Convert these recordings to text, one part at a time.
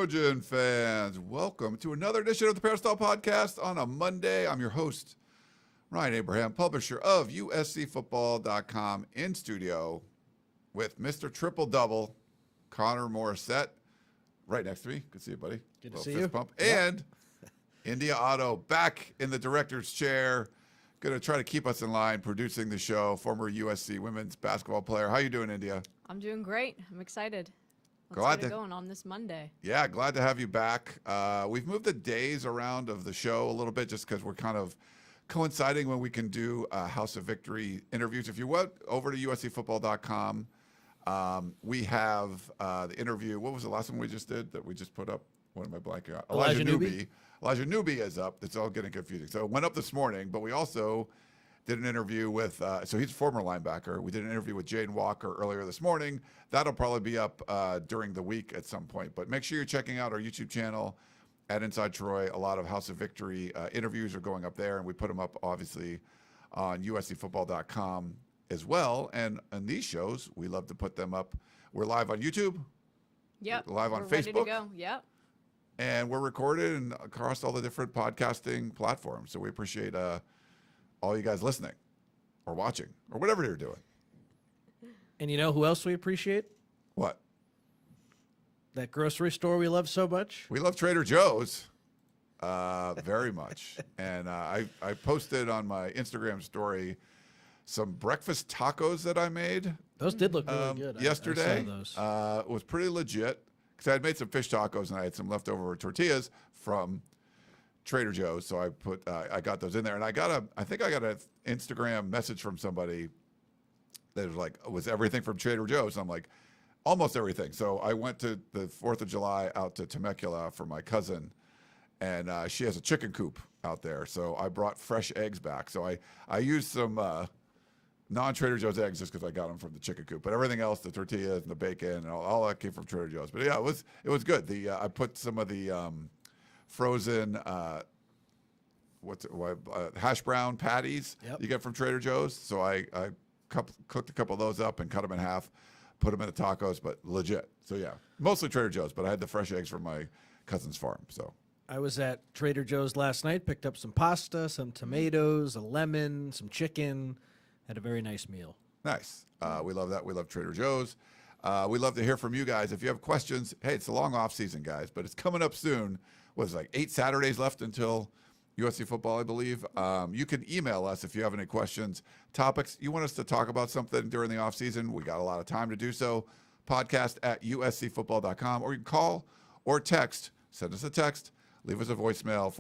Trojan fans, welcome to another edition of the Peristyle Podcast on a Monday. I'm your host, Ryan Abraham, publisher of USCFootball.com, in studio with Mr. Triple Double, Connor Morrissette, right next to me. Good to see you, buddy. Good to see you. Pump. Yep. And India Otto back in the director's chair, going to try to keep us in line, producing the show, former USC women's basketball player. How you doing, India? I'm doing great. I'm excited. Let's get it going on this Monday. Yeah, glad to have you back. We've moved the days around of the show a little bit just because we're kind of coinciding when we can do House of Victory interviews. If you went over to USCFootball.com, we have the interview. What was the last one we just did that we just put up? What am I blanking on? Elijah Newby. Elijah Newby is up. It's all getting confusing. So it went up this morning, but we also did an interview with, so he's a former linebacker. We did an interview with Jane Walker earlier this morning. That'll probably be up during the week at some point. But make sure you're checking out our YouTube channel at Inside Troy. A lot of House of Victory interviews are going up there, and we put them up, obviously, on USCFootball.com as well. And these shows, we love to put them up. We're live on YouTube. Yep. We're live on Facebook. Ready to go. Yep. And we're recorded and across all the different podcasting platforms. So we appreciate all you guys listening or watching or whatever you're doing. And you know who else we appreciate? What? That grocery store we love so much. We love Trader Joe's very much. And I posted on my Instagram story some breakfast tacos that I made. Those did look really good. Yesterday. I saw those. It was pretty legit because I had made some fish tacos and I had some leftover tortillas from Trader Joe's, so I got those in there, and I think I got an Instagram message from somebody that was like, was everything from Trader Joe's? And I'm like, almost everything. So I went to the 4th of July out to Temecula for my cousin, and she has a chicken coop out there, so I brought fresh eggs back. So I used some non-Trader Joe's eggs just because I got them from the chicken coop, but everything else, the tortillas and the bacon and all that came from Trader Joe's. But yeah, it was good. I put some of the frozen hash brown patties you get from Trader Joe's. So I cooked a couple of those up and cut them in half, put them in the tacos, but legit. So yeah, mostly Trader Joe's, but I had the fresh eggs from my cousin's farm. So I was at Trader Joe's last night, picked up some pasta, some tomatoes, a lemon, some chicken, had a very nice meal. Nice. We love that. We love Trader Joe's. We love to hear from you guys. If you have questions, hey, it's a long off season, guys, but it's coming up soon. Was like 8 Saturdays left until USC football, I believe. You can email us if you have any questions, topics. You want us to talk about something during the offseason, we got a lot of time to do so. Podcast at USCFootball.com, or you can call or text. Send us a text. Leave us a voicemail.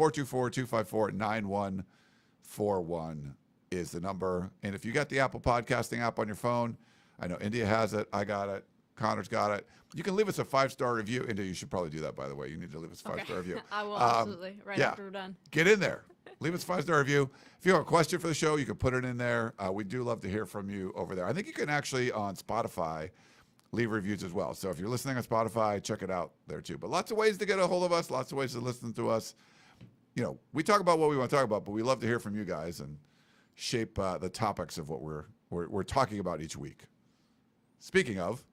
424-254-9141 is the number. And if you got the Apple Podcasting app on your phone, I know India has it. I got it. Connor's got it. You can leave us a 5-star review. India, you should probably do that, by the way. You need to leave us a 5-star review. I will, absolutely, after we're done. Get in there. Leave us a 5-star review. If you have a question for the show, you can put it in there. We do love to hear from you over there. I think you can actually, on Spotify, leave reviews as well. So if you're listening on Spotify, check it out there too. But lots of ways to get a hold of us, lots of ways to listen to us. You know, we talk about what we want to talk about, but we love to hear from you guys and shape the topics of what we're talking about each week. Speaking of,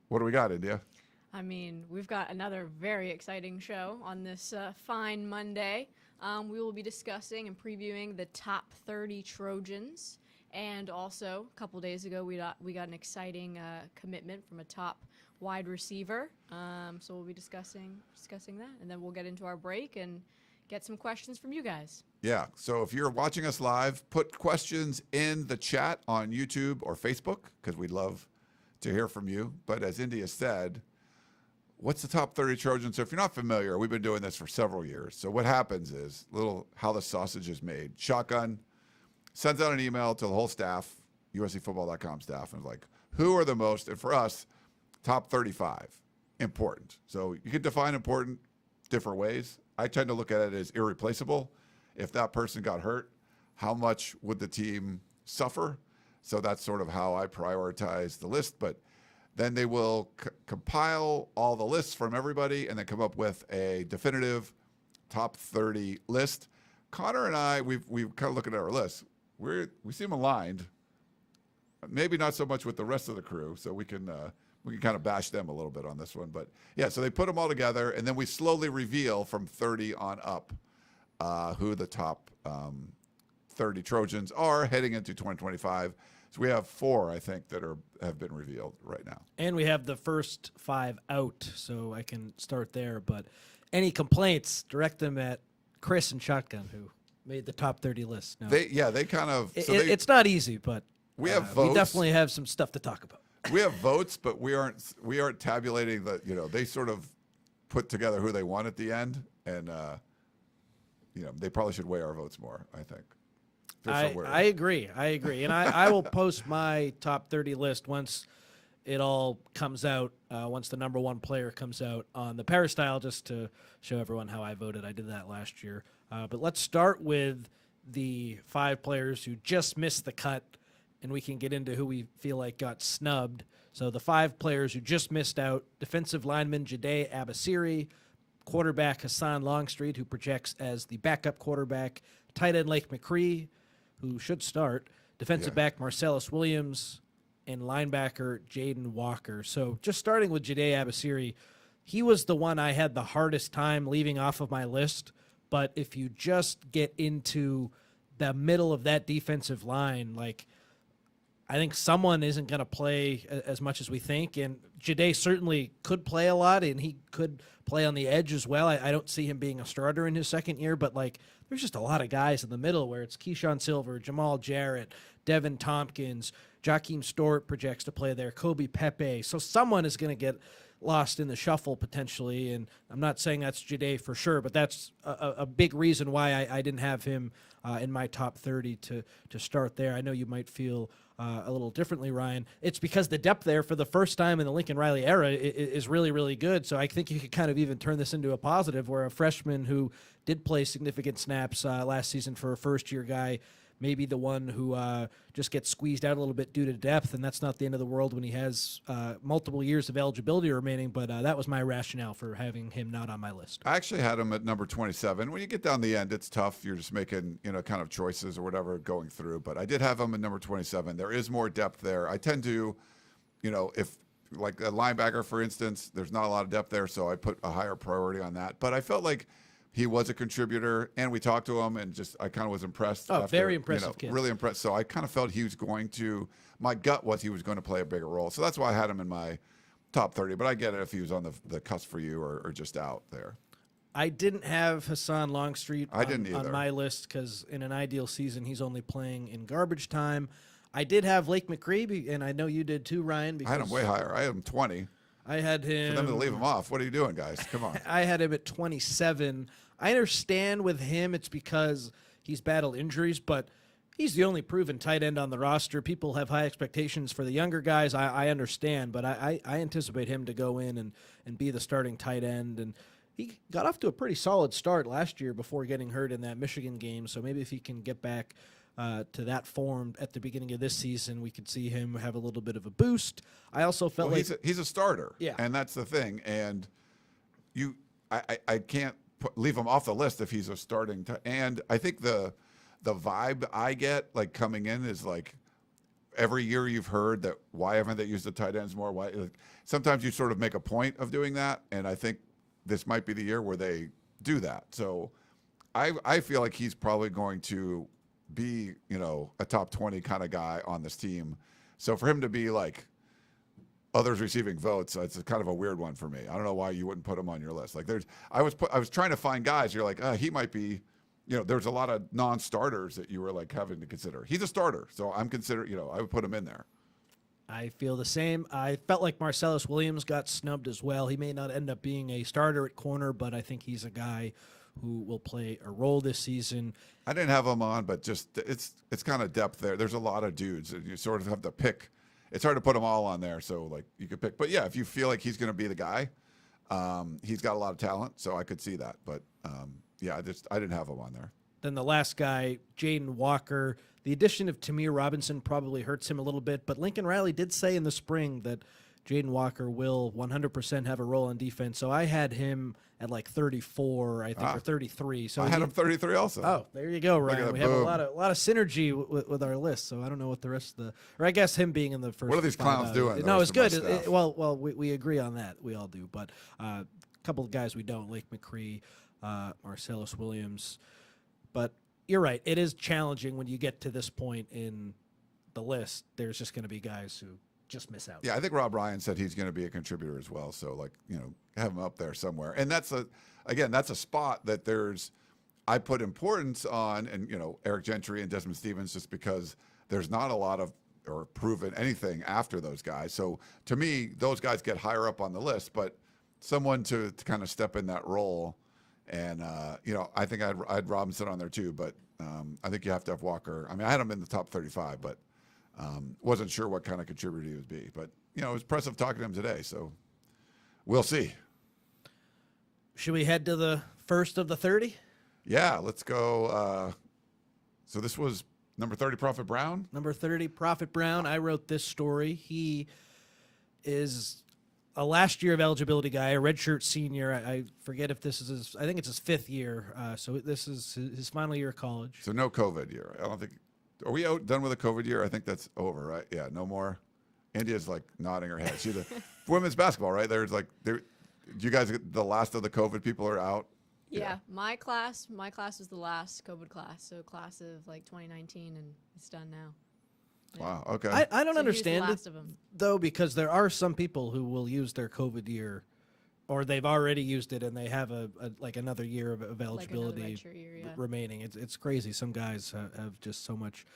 what do we got, India? I mean, we've got another very exciting show on this fine Monday. We will be discussing and previewing the top 30 Trojans. And also, a couple days ago, we got an exciting commitment from a top wide receiver. So we'll be discussing that. And then we'll get into our break and get some questions from you guys. Yeah. So if you're watching us live, put questions in the chat on YouTube or Facebook, because we'd love to hear from you. But as India said, what's the top 30 Trojans? So if you're not familiar, we've been doing this for several years. So what happens is, how the sausage is made. Shotgun sends out an email to the whole staff, USCFootball.com staff, and is like, who are the most, and for us, top 35 important. So you can define important different ways. I tend to look at it as irreplaceable. If that person got hurt, how much would the team suffer? So that's sort of how I prioritize the list. But then they will compile all the lists from everybody and then come up with a definitive top 30 list. Connor and I, we've kind of looking at our list. We seem aligned, maybe not so much with the rest of the crew, so we can we can kind of bash them a little bit on this one. But yeah, so they put them all together, and then we slowly reveal from 30 on up who the top 30 Trojans are heading into 2025. So we have 4, I think, that have been revealed right now. And we have the first 5 out, so I can start there. But any complaints, direct them at Chris and Shotgun, who made the top 30 list. No, They kind of. it's not easy, but we have votes. We definitely have some stuff to talk about. We have votes, but we aren't tabulating the. They sort of put together who they want at the end, and they probably should weigh our votes more, I think. I agree, and I will post my top 30 list once it all comes out. Once the number 1 player comes out on the Peristyle, just to show everyone how I voted. I did that last year, but let's start with the 5 players who just missed the cut, and we can get into who we feel like got snubbed. So the 5 players who just missed out: defensive lineman Jade Abasiri, quarterback Hassan Longstreet, who projects as the backup quarterback, tight end Lake McCree, who should start, defensive back Marcellus Williams, and linebacker Jaden Walker. So just starting with Jade Abasiri, he was the one I had the hardest time leaving off of my list. But if you just get into the middle of that defensive line, I think someone isn't going to play as much as we think, and Jade certainly could play a lot, and he could play on the edge as well. I don't see him being a starter in his second year, but there's just a lot of guys in the middle where it's Keyshawn Silver, Jamal Jarrett, Devin Tompkins, Jakeem Stewart projects to play there, Kobe Pepe. So someone is going to get lost in the shuffle potentially, and I'm not saying that's Jade for sure, but that's a big reason why I didn't have him in my top 30 to start there. I know you might feel a little differently, Ryan. It's because the depth there for the first time in the Lincoln Riley era is really, really good. So I think you could kind of even turn this into a positive, where a freshman who did play significant snaps last season for a first-year guy, maybe the one who just gets squeezed out a little bit due to depth, and that's not the end of the world when he has multiple years of eligibility remaining, but that was my rationale for having him not on my list. I actually had him at number 27. When you get down the end, it's tough. You're just making, kind of choices or whatever going through, but I did have him at number 27. There is more depth there. I tend to, if like a linebacker, for instance, there's not a lot of depth there, so I put a higher priority on that, but I felt like he was a contributor, and we talked to him, and I kind of was impressed. Oh, very impressive kid. Really impressed. So I kind of felt he was going to, my gut was he was going to play a bigger role. So that's why I had him in my top 30, but I get it if he was on the cusp for you or just out there. I didn't have Hassan Longstreet on my list because in an ideal season, he's only playing in garbage time. I did have Lake McCree, and I know you did too, Ryan. Because I had him way higher. I had him 20. I had him. For them to leave him off. What are you doing, guys? Come on. I had him at 27. I understand with him it's because he's battled injuries, but he's the only proven tight end on the roster. People have high expectations for the younger guys. I understand, but I anticipate him to go in and be the starting tight end. And he got off to a pretty solid start last year before getting hurt in that Michigan game. So maybe if he can get back to that form at the beginning of this season, we could see him have a little bit of a boost. I also felt he's a starter, yeah, and that's the thing. And I can't leave him off the list if he's a starting. And I think the vibe I get coming in is every year you've heard that why haven't they used the tight ends more? Why? Sometimes you sort of make a point of doing that, and I think this might be the year where they do that. So I feel like he's probably going to be, a top 20 kind of guy on this team. So for him to be others receiving votes, it's kind of a weird one for me. I don't know why you wouldn't put him on your list. I was trying to find guys. You're he might be, there's a lot of non-starters that you were having to consider. He's a starter, so I'm considering, I would put him in there. I feel the same. I felt like Marcellus Williams got snubbed as well. He may not end up being a starter at corner, but I think he's a guy who will play a role this season. I didn't have him on, but just it's kind of depth there. There's a lot of dudes, and you sort of have to pick. It's hard to put them all on there, so you could pick. But yeah, if you feel like he's going to be the guy, he's got a lot of talent, so I could see that. But yeah, I didn't have him on there. Then the last guy, Jaden Walker. The addition of Tamir Robinson probably hurts him a little bit, but Lincoln Riley did say in the spring that Jaden Walker will 100% have a role on defense. So I had him at like 34, I think, or 33. So I had him 33 also. Oh, there you go, Ryan. We have a boom. lot of synergy with our list. So I don't know what the rest of the, or I guess him being in the first. What are these clowns doing? No, it's good. Well, we agree on that. We all do. But a couple of guys we don't, Lake McCree, Marcellus Williams. But you're right. It is challenging when you get to this point in the list. There's just going to be guys who just miss out. Yeah, I think Rob Ryan said he's going to be a contributor as well. So, like, have him up there somewhere. And that's a spot that I put importance on, and, Eric Gentry and Desmond Stevens, just because there's not a lot of, or proven anything after those guys. So to me, those guys get higher up on the list, but someone to kind of step in that role. And, I think I had Robinson on there too, but I think you have to have Walker. I mean, I had him in the top 35, but wasn't sure what kind of contributor he would be. But, it was impressive talking to him today, so we'll see. Should we head to the first of the 30? Yeah, let's go. So this was number 30, Prophet Brown. Number 30, Prophet Brown. I wrote this story. He is a last year of eligibility guy, a redshirt senior. I forget if this is I think it's his 5th year. So this is his final year of college. So no COVID year. I don't think. Are we done with the COVID year? I think that's over, right? Yeah, no more. India's like nodding her head. She's women's basketball, right? You guys, the last of the COVID people are out. Yeah, my class was the last COVID class, so class of like 2019, and it's done now. Yeah. Wow. Okay. I don't understand it though, because there are some people who will use their COVID year, or they've already used it and they have like another year of eligibility remaining. It's crazy. Some guys have just so much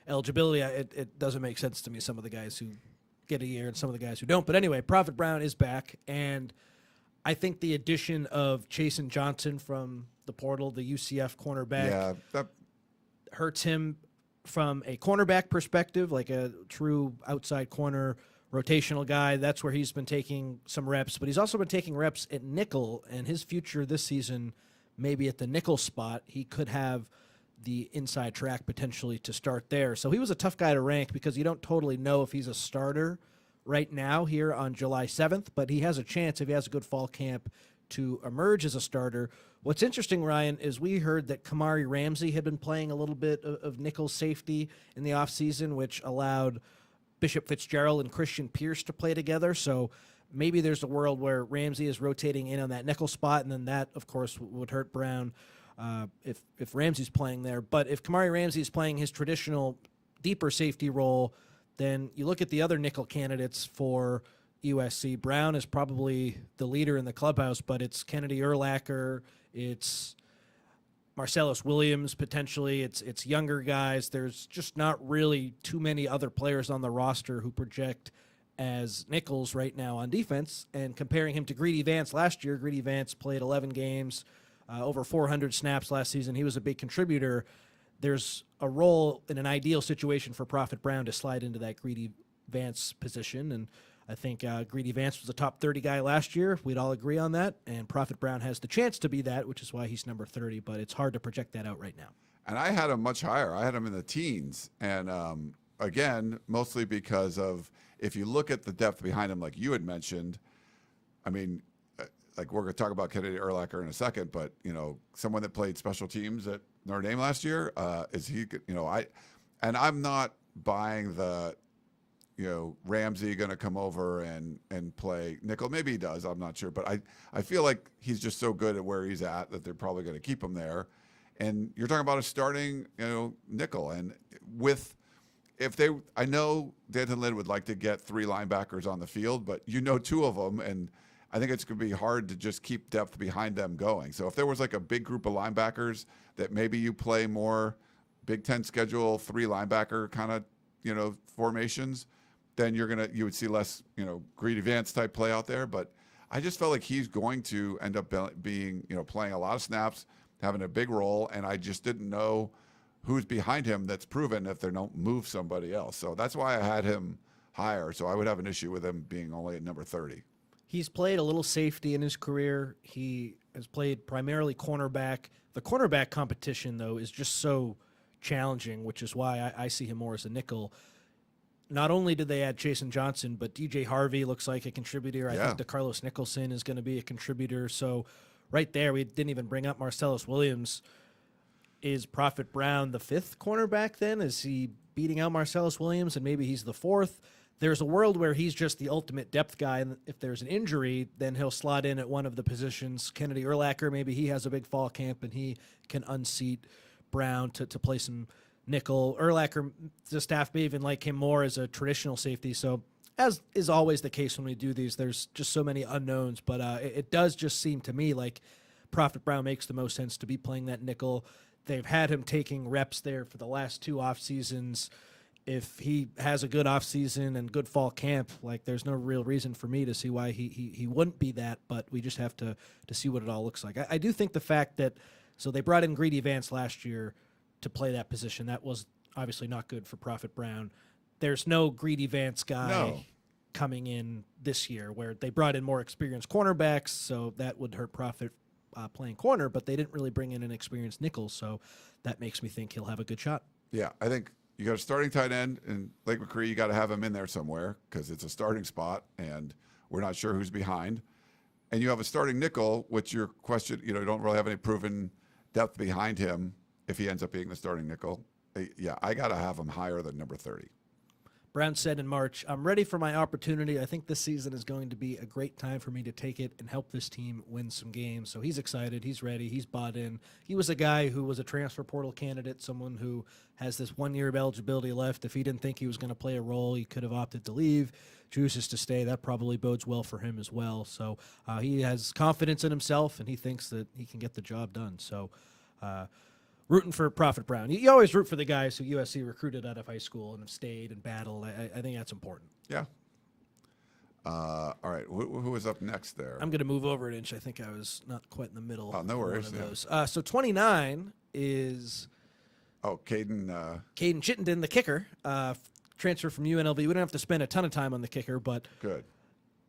eligibility. It doesn't make sense to me. Some of the guys who get a year and some of the guys who don't. But anyway, Prophet Brown is back, and I think the addition of Chasen Johnson from the portal, the UCF cornerback, that hurts him from a cornerback perspective, like a true outside corner rotational guy. That's where he's been taking some reps, but he's also been taking reps at nickel, and his future this season maybe at the nickel spot. He could have the inside track potentially to start there. So he was a tough guy to rank because you don't totally know if he's a starter right now here on July 7th, but he has a chance if he has a good fall camp to emerge as a starter. What's interesting, Ryan, is we heard that Kamari Ramsey had been playing a little bit of nickel safety in the offseason, which allowed Bishop Fitzgerald and Christian Pierce to play together. So maybe there's a world where Ramsey is rotating in on that nickel spot, and then that, of course, would hurt Brown if Ramsey's playing there. But if Kamari Ramsey is playing his traditional deeper safety role, then you look at the other nickel candidates for USC. Brown is probably the leader in the clubhouse, but it's Kennedy Urlacher, it's Marcellus Williams potentially, it's younger guys. There's just not really too many other players on the roster who project as nickels right now on defense. And comparing him to Greedy Vance last year, Greedy Vance played 11 games, over 400 snaps last season. He was a big contributor. There's a role in an ideal situation for Prophet Brown to slide into that Greedy Vance position, and I think Greedy Vance was a top 30 guy last year. We'd all agree on that, and Prophet Brown has the chance to be that, which is why he's number 30, but it's hard to project that out right now. And I had him much higher. I had him in the teens, and again, mostly because of, if you look at the depth behind him, like you had mentioned, I mean, like we're going to talk about Kennedy Urlacher in a second, but, someone that played special teams at Notre Dame last year, is he, I'm not buying the, Ramsey going to come over and play nickel. Maybe he does. I'm not sure. But I feel like he's just so good at where he's at that they're probably going to keep him there. And you're talking about a starting, nickel. And I know Danton Lynn would like to get 3 linebackers on the field, but 2 of them. And I think it's going to be hard to just keep depth behind them going. So if there was like a big group of linebackers that maybe you play more Big Ten schedule, 3 linebacker kind of, formations, then you would see less, Greedy Vance type play out there. But I just felt like he's going to end up being, playing a lot of snaps, having a big role. And I just didn't know who's behind him that's proven if they don't move somebody else. So that's why I had him higher. So I would have an issue with him being only at number 30. He's played a little safety in his career. He has played primarily cornerback. The cornerback competition, though, is just so challenging, which is why I see him more as a nickel. not only did they add Chasen Johnson, but DJ Harvey looks like a contributor. I Yeah. think DeCarlos Nicholson is going to be a contributor. So right there, we didn't even bring up Marcellus Williams. Is Prophet Brown the fifth cornerback then? Is he beating out Marcellus Williams and maybe he's the fourth? There's a world where he's just the ultimate depth guy, and if there's an injury, then he'll slot in at one of the positions. Kennedy Urlacher, maybe he has a big fall camp and he can unseat Brown to play some nickel. Urlacher, the staff may even like him more as a traditional safety. So as is always the case when we do these, there's just so many unknowns. But it does just seem to me like Prophet Brown makes the most sense to be playing that nickel. They've had him taking reps there for the last 2 off seasons. If he has a good offseason and good fall camp, like there's no real reason for me to see why he wouldn't be that, but we just have to see what it all looks like. I do think the fact that, so they brought in Greedy Vance last year to play that position. That was obviously not good for Prophet Brown. There's no Greedy Vance guy coming in this year where they brought in more experienced cornerbacks, so that would hurt Prophet playing corner, but they didn't really bring in an experienced nickel, so that makes me think he'll have a good shot. Yeah, I think you got a starting tight end in Lake McCree. You got to have him in there somewhere because it's a starting spot, and we're not sure who's behind. And you have a starting nickel, which your question, you don't really have any proven depth behind him if he ends up being the starting nickel. Yeah, I got to have him higher than number 30. Brown said in March, "I'm ready for my opportunity. I think this season is going to be a great time for me to take it and help this team win some games." So he's excited. He's ready. He's bought in. He was a guy who was a transfer portal candidate, someone who has this 1 year of eligibility left. If he didn't think he was going to play a role, he could have opted to leave. Chooses to stay. That probably bodes well for him as well. So he has confidence in himself, and he thinks that he can get the job done. So rooting for Prophet Brown. You always root for the guys who USC recruited out of high school and have stayed and battled. I think that's important. Yeah. All right. Who is up next there? I'm going to move over an inch. I think I was not quite in the middle. Oh, no worries. One of those. So 29 is Caden Chittenden, the kicker, transfer from UNLV. We don't have to spend a ton of time on the kicker, but good.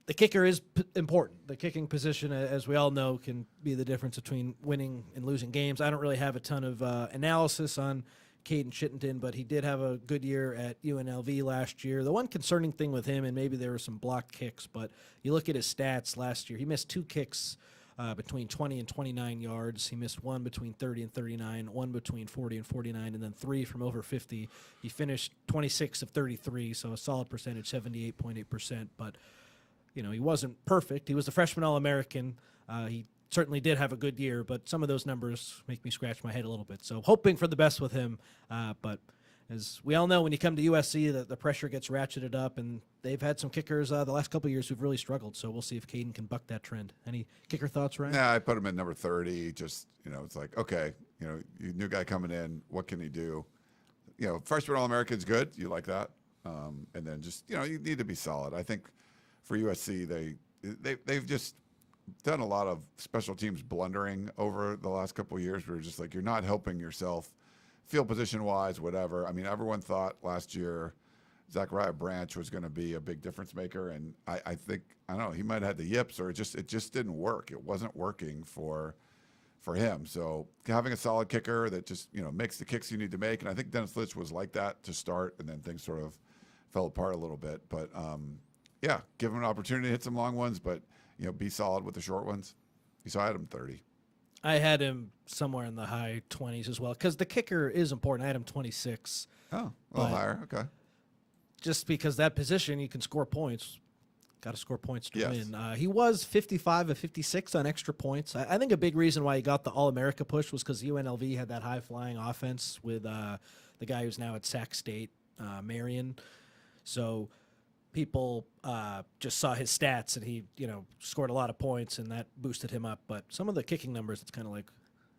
The kicker is important. The kicking position, as we all know, can be the difference between winning and losing games. I don't really have a ton of analysis on Caden Chittenden, but he did have a good year at UNLV last year. The one concerning thing with him, and maybe there were some blocked kicks, but you look at his stats last year, he missed 2 kicks between 20 and 29 yards. He missed 1 between 30 and 39, 1 between 40 and 49, and then 3 from over 50. He finished 26 of 33, so a solid percentage, 78.8%, but he wasn't perfect. He was a freshman All-American. He certainly did have a good year, but some of those numbers make me scratch my head a little bit. So hoping for the best with him. But as we all know, when you come to USC, the pressure gets ratcheted up, and they've had some kickers the last couple of years who've really struggled. So we'll see if Caden can buck that trend. Any kicker thoughts, Ryan? Yeah, I put him at number 30. Just, it's like, okay, new guy coming in. What can he do? Freshman All-American's good. You like that. And then just, you need to be solid. I think for USC, they've just done a lot of special teams blundering over the last couple of years where you're just like, you're not helping yourself field position wise, whatever. I mean, everyone thought last year Zachariah Branch was going to be a big difference maker. And I think, I don't know, he might have had the yips, or it just didn't work. It wasn't working for him. So having a solid kicker that just, makes the kicks you need to make. And I think Dennis Litch was like that to start, and then things sort of fell apart a little bit. But, yeah, give him an opportunity to hit some long ones, but, be solid with the short ones. So I had him 30. I had him somewhere in the high 20s as well, because the kicker is important. I had him 26. Oh, a little higher. Okay. Just because that position, you can score points. Got to score points to Yes. win. He was 55 of 56 on extra points. I think a big reason why he got the All-America push was because UNLV had that high-flying offense with the guy who's now at Sac State, Marion. So people just saw his stats, and he, scored a lot of points, and that boosted him up. But some of the kicking numbers, it's kind of like,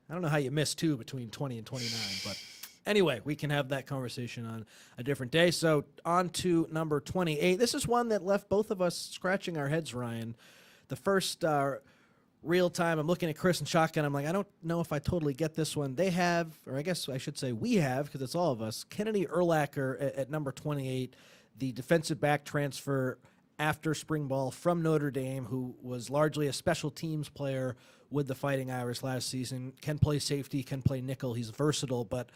I don't know how you miss 2 between 20 and 29. But anyway, we can have that conversation on a different day. So on to number 28. This is one that left both of us scratching our heads, Ryan. The first real time, I'm looking at Chris and Shotgun. I'm like, I don't know if I totally get this one. They have, or I guess I should say we have, because it's all of us, Kennedy Urlacher at number 28. The defensive back transfer after spring ball from Notre Dame, who was largely a special teams player with the Fighting Irish last season, can play safety, can play nickel. He's versatile, but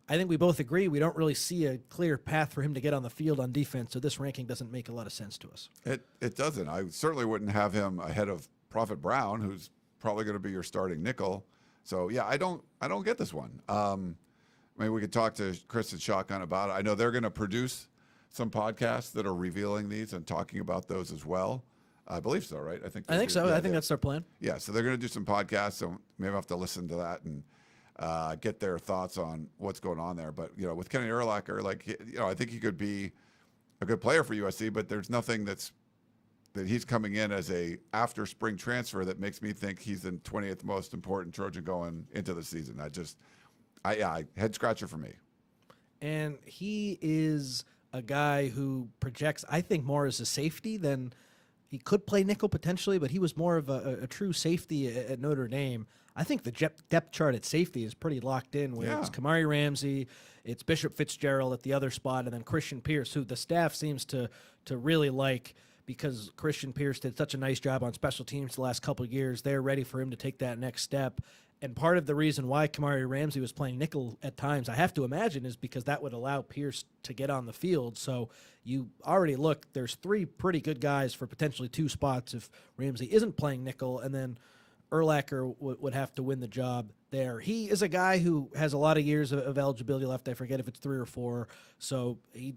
I think we both agree we don't really see a clear path for him to get on the field on defense, so this ranking doesn't make a lot of sense to us. It doesn't. I certainly wouldn't have him ahead of Prophet Brown, who's probably going to be your starting nickel. So yeah, I don't get this one. Maybe we could talk to Chris and Shotgun about it. I know they're going to produce some podcasts that are revealing these and talking about those as well. I believe so, right? I think so. Yeah, I think that's their plan. Yeah, so they're going to do some podcasts, so maybe I'll have to listen to that and get their thoughts on what's going on there. But, with Kenny Urlacher, I think he could be a good player for USC, but there's nothing that he's coming in as a after spring transfer that makes me think he's the 20th most important Trojan going into the season. Head scratcher for me. And he is a guy who projects, I think, more as a safety than he could play nickel potentially, but he was more of a true safety at Notre Dame. I think the depth chart at safety is pretty locked in where it's Kamari Ramsey, it's Bishop Fitzgerald at the other spot, and then Christian Pierce, who the staff seems to really like because Christian Pierce did such a nice job on special teams the last couple of years. They're ready for him to take that next step. And part of the reason why Kamari Ramsey was playing nickel at times, I have to imagine, is because that would allow Pierce to get on the field. So you already look, there's three pretty good guys for potentially two spots if Ramsey isn't playing nickel, and then Urlacher would have to win the job there. He is a guy who has a lot of years of eligibility left. I forget if it's 3 or 4. So he,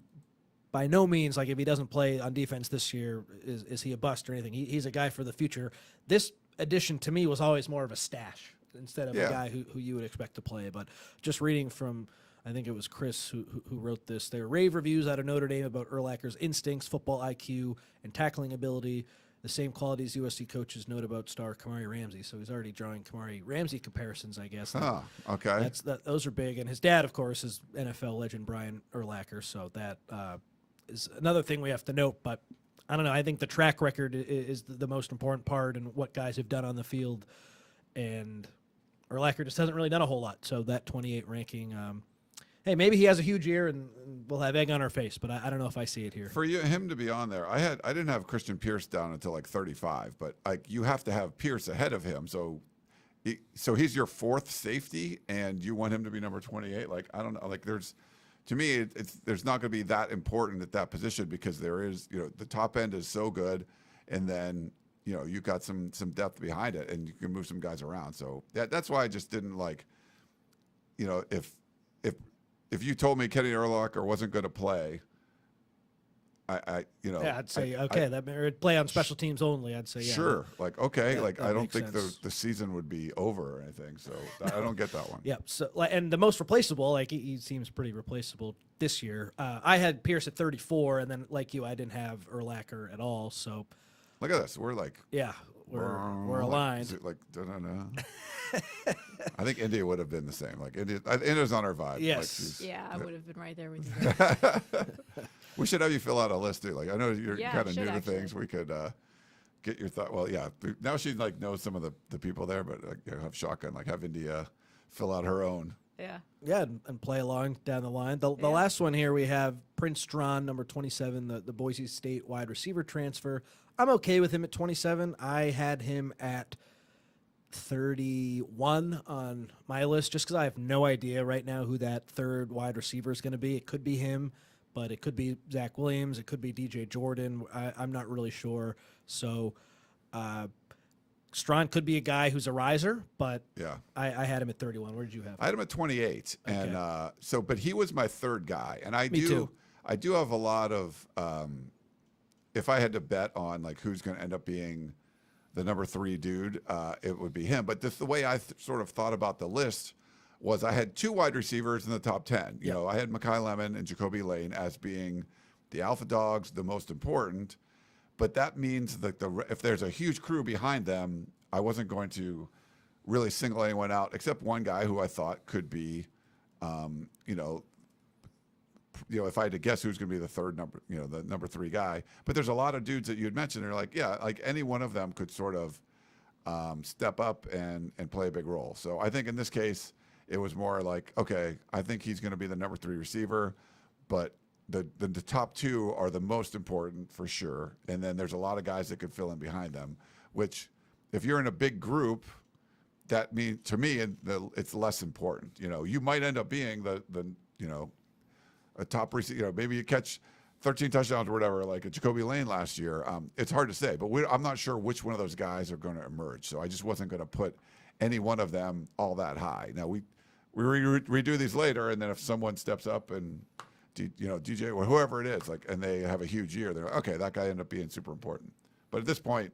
by no means, if he doesn't play on defense this year, is he a bust or anything. He's a guy for the future. This addition to me was always more of a stash instead of a guy who you would expect to play. But just reading from, I think it was Chris who wrote this, there are rave reviews out of Notre Dame about Urlacher's instincts, football IQ, and tackling ability, the same qualities USC coaches note about star Kamari Ramsey. So he's already drawing Kamari Ramsey comparisons, I guess. Oh, okay. Those are big. And his dad, of course, is NFL legend Brian Urlacher. So that is another thing we have to note. But I don't know. I think the track record is the most important part and what guys have done on the field. And Urlacher just hasn't really done a whole lot. So that 28 ranking, hey, maybe he has a huge year and we'll have egg on our face, but I don't know if I see it here. For him to be on there, I didn't have Christian Pierce down until 35, but you have to have Pierce ahead of him. So he's your 4th safety, and you want him to be number 28. I don't know. To me, there's not going to be that important at that position because there is, the top end is so good, and then you've got some depth behind it, and you can move some guys around. So that's why I just didn't if you told me Kenny Urlacher wasn't going to play, I'd say that or play on special teams only. I'd say sure, that I don't think the season would be over or anything. So I don't get that one. Yeah. So and the most replaceable, he seems pretty replaceable this year. I had Pierce at 34, and then like you, I didn't have Urlacher at all. So look at this. We're we're aligned. Is it I think India would have been the same. India's on our vibe. Yes. I would have been right there with you. We should have you fill out a list too. I know you're kind of new to things. We could get your thought. Well, yeah. Now she knows some of the people there, but have Shotgun have India fill out her own. Yeah, and play along down the line. The last one here we have Prince Strawn, number 27, the Boise State wide receiver transfer. I'm okay with him at 27. I had him at 31 on my list just because I have no idea right now who that third wide receiver is going to be. It could be him, but it could be Zach Williams. It could be DJ Jordan. I'm not really sure. So Strawn could be a guy who's a riser, but I had him at 31. Where did you have him? I had him at 28. Okay. And but he was my third guy. And I do have a lot of if I had to bet on who's going to end up being the number 3 dude, it would be him. But the way I sort of thought about the list was I had 2 wide receivers in the top 10. I had Mekhi Lemon and Jacoby Lane as being the alpha dogs, the most important. But that means that if there's a huge crew behind them, I wasn't going to really single anyone out except one guy who I thought could be, if I had to guess who's going to be the third number, the number 3 guy. But there's a lot of dudes that you had mentioned. They're any one of them could sort of step up and play a big role. So I think in this case, it was more okay, I think he's going to be the number 3 receiver, but the top 2 are the most important for sure. And then there's a lot of guys that could fill in behind them, which if you're in a big group, that means to me, it's less important. You might end up being the a top receiver. Maybe you catch 13 touchdowns or whatever, like a Jacoby Lane last year. It's hard to say, but I'm not sure which one of those guys are going to emerge. So I just wasn't going to put any one of them all that high. Now we redo these later, and then if someone steps up and DJ or whoever it is, and they have a huge year, they're like, okay, that guy ended up being super important. But at this point,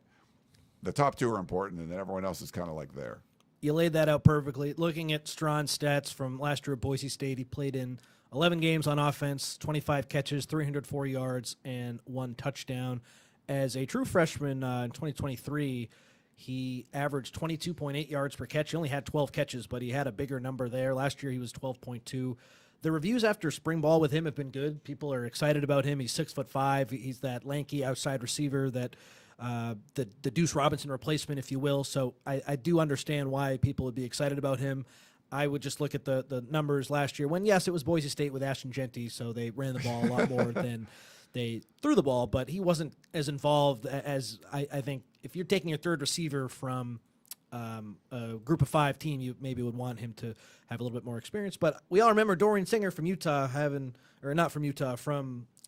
the top two are important, and then everyone else is kind of like there. You laid that out perfectly. Looking at Strawn's stats from last year at Boise State, he played in 11 games on offense, 25 catches, 304 yards, and 1 touchdown. As a true freshman in 2023, he averaged 22.8 yards per catch. He only had 12 catches, but he had a bigger number there. Last year, he was 12.2. The reviews after spring ball with him have been good. People are excited about him. He's 6'5". He's that lanky outside receiver that the Deuce Robinson replacement, if you will. So I do understand why people would be excited about him. I would just look at the numbers last year when, yes, it was Boise State with Ashton Genty, so they ran the ball a lot more than they threw the ball, but he wasn't as involved as I think if you're taking a third receiver from a group of 5 team, you maybe would want him to have a little bit more experience. But we all remember Dorian Singer from Utah from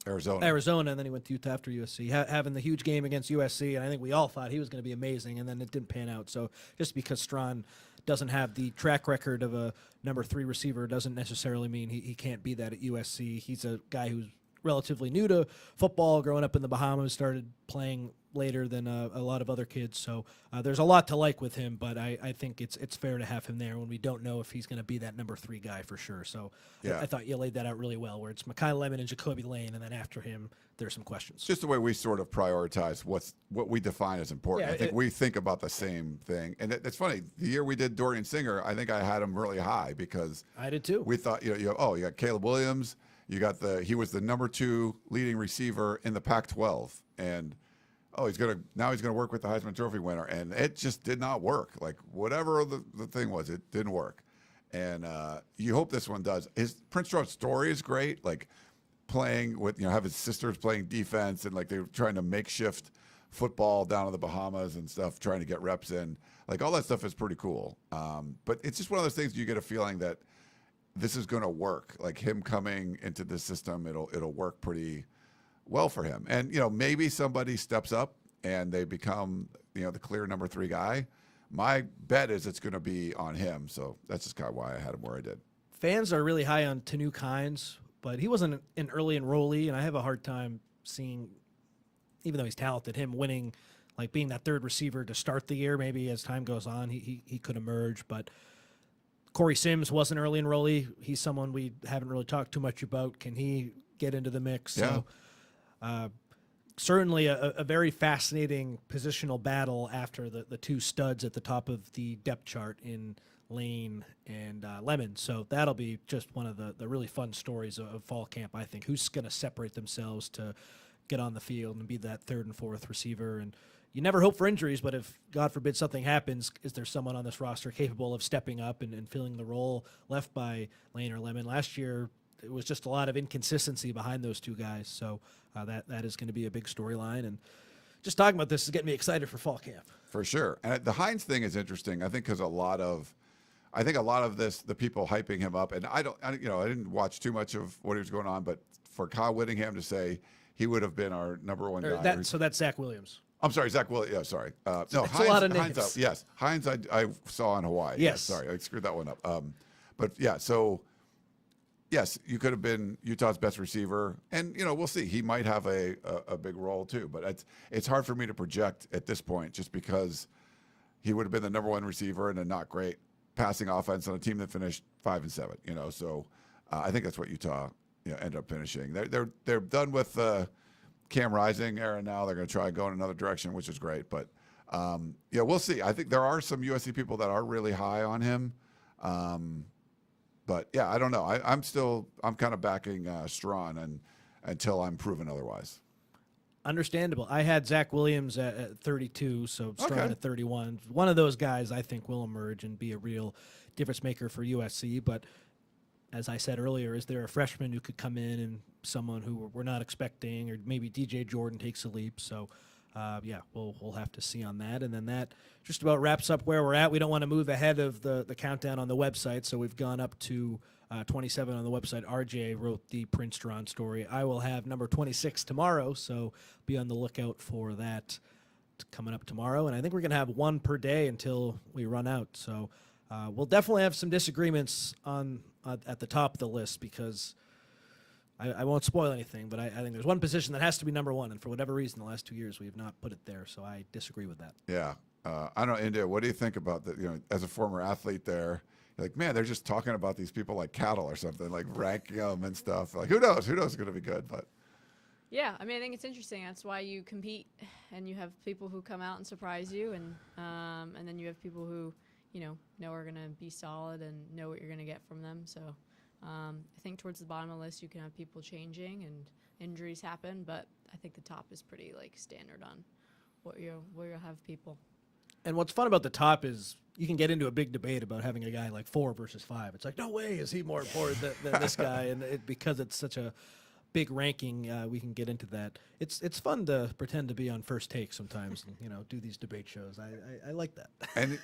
Arizona, and then he went to Utah after USC, having the huge game against USC, and I think we all thought he was going to be amazing, and then it didn't pan out. So just because Strawn doesn't have the track record of a number 3 receiver doesn't necessarily mean he can't be that at USC. He's a guy who's relatively new to football, growing up in the Bahamas, started playing later than a lot of other kids. So there's a lot to like with him, but I think it's fair to have him there when we don't know if he's going to be that number 3 guy for sure. So yeah. I thought you laid that out really well, where it's Mekhi Lemon and Jacoby Lane, and then after him, there's some questions. Just the way we sort of prioritize what we define as important. Yeah, I think we think about the same thing. And it's funny, the year we did Dorian Singer, I think I had him really high because I did too. We thought, you got Caleb Williams, he was the number 2 leading receiver in the Pac-12, and he's gonna work with the Heisman Trophy winner, and it just did not work. Like whatever the thing was, it didn't work. And you hope this one does. Prince George's story is great, like playing with have his sisters playing defense, and like they were trying to makeshift football down in the Bahamas and stuff, trying to get reps in. Like all that stuff is pretty cool. But it's just one of those things you get a feeling that this is going to work. Like him coming into the system, it'll work pretty well for him. And maybe somebody steps up and they become the clear number 3 guy. My bet is it's going to be on him. So that's just kind of why I had him where I did. Fans are really high on Tanu Kynes, but he wasn't an early enrollee, and I have a hard time seeing, even though he's talented, him winning, like being that third receiver to start the year. Maybe as time goes on, he could emerge, but Corey Sims was an early enrollee. He's someone we haven't really talked too much about. Can he get into the mix? Yeah. So, certainly a very fascinating positional battle after the 2 studs at the top of the depth chart in Lane and Lemon. So that'll be just one of the really fun stories of fall camp, I think. Who's going to separate themselves to get on the field and be that 3rd and 4th receiver? And you never hope for injuries, but if, God forbid, something happens, is there someone on this roster capable of stepping up and filling the role left by Lane or Lemon? Last year, it was just a lot of inconsistency behind those 2 guys. So that is going to be a big storyline. And just talking about this is getting me excited for fall camp. For sure. And the Hines thing is interesting, I think, because I think a lot of this, the people hyping him up, and I didn't watch too much of what he was going on, but for Kyle Whittingham to say he would have been our number 1 guy. So that's Zach Williams. I'm sorry, Zach Williams. Yeah, sorry. No, Hines, a lot of names. Hines, yes. Hines I saw in Hawaii. Yes. Sorry, I screwed that one up. But yeah, so yes, you could have been Utah's best receiver, and we'll see. He might have a big role too, but it's hard for me to project at this point, just because he would have been the number 1 receiver in a not great passing offense on a team that finished 5-7. So I think that's what Utah ended up finishing. They're done with Cam Rising era now. They're going to try and go in another direction, which is great. But we'll see. I think there are some USC people that are really high on him. But yeah, I don't know. I'm kind of backing Strawn until I'm proven otherwise. Understandable. I had Zach Williams at 32, so Strawn at 31. One of those guys I think will emerge and be a real difference maker for USC. But as I said earlier, is there a freshman who could come in and someone who we're not expecting, or maybe DJ Jordan takes a leap? So we'll have to see on that. And then that just about wraps up where we're at. We don't want to move ahead of the countdown on the website, so we've gone up to 27 on the website. RJ wrote the Prince Drawn story. I will have number 26 tomorrow, so be on the lookout for that coming up tomorrow. And I think we're going to have one per day until we run out. So we'll definitely have some disagreements at the top of the list, because I won't spoil anything, but I think there's one position that has to be number one, and for whatever reason, the last 2 years we have not put it there, so I disagree with that. Yeah. I don't know, India, what do you think about that? You know, as a former athlete there, you're like, man, they're just talking about these people like cattle or something, like ranking them and stuff. Like, who knows? Who knows is going to be good? But yeah, I mean, I think it's interesting. That's why you compete, and you have people who come out and surprise you, and then you have people who, know are going to be solid and know what you're going to get from them. So I think towards the bottom of the list, you can have people changing and injuries happen, but I think the top is pretty standard on where you'll have people. And what's fun about the top is you can get into a big debate about having a guy like 4 versus 5. It's like, no way is he more important than this guy, and because it's such a big ranking, we can get into that. It's fun to pretend to be on First Take sometimes, and do these debate shows. I like that. And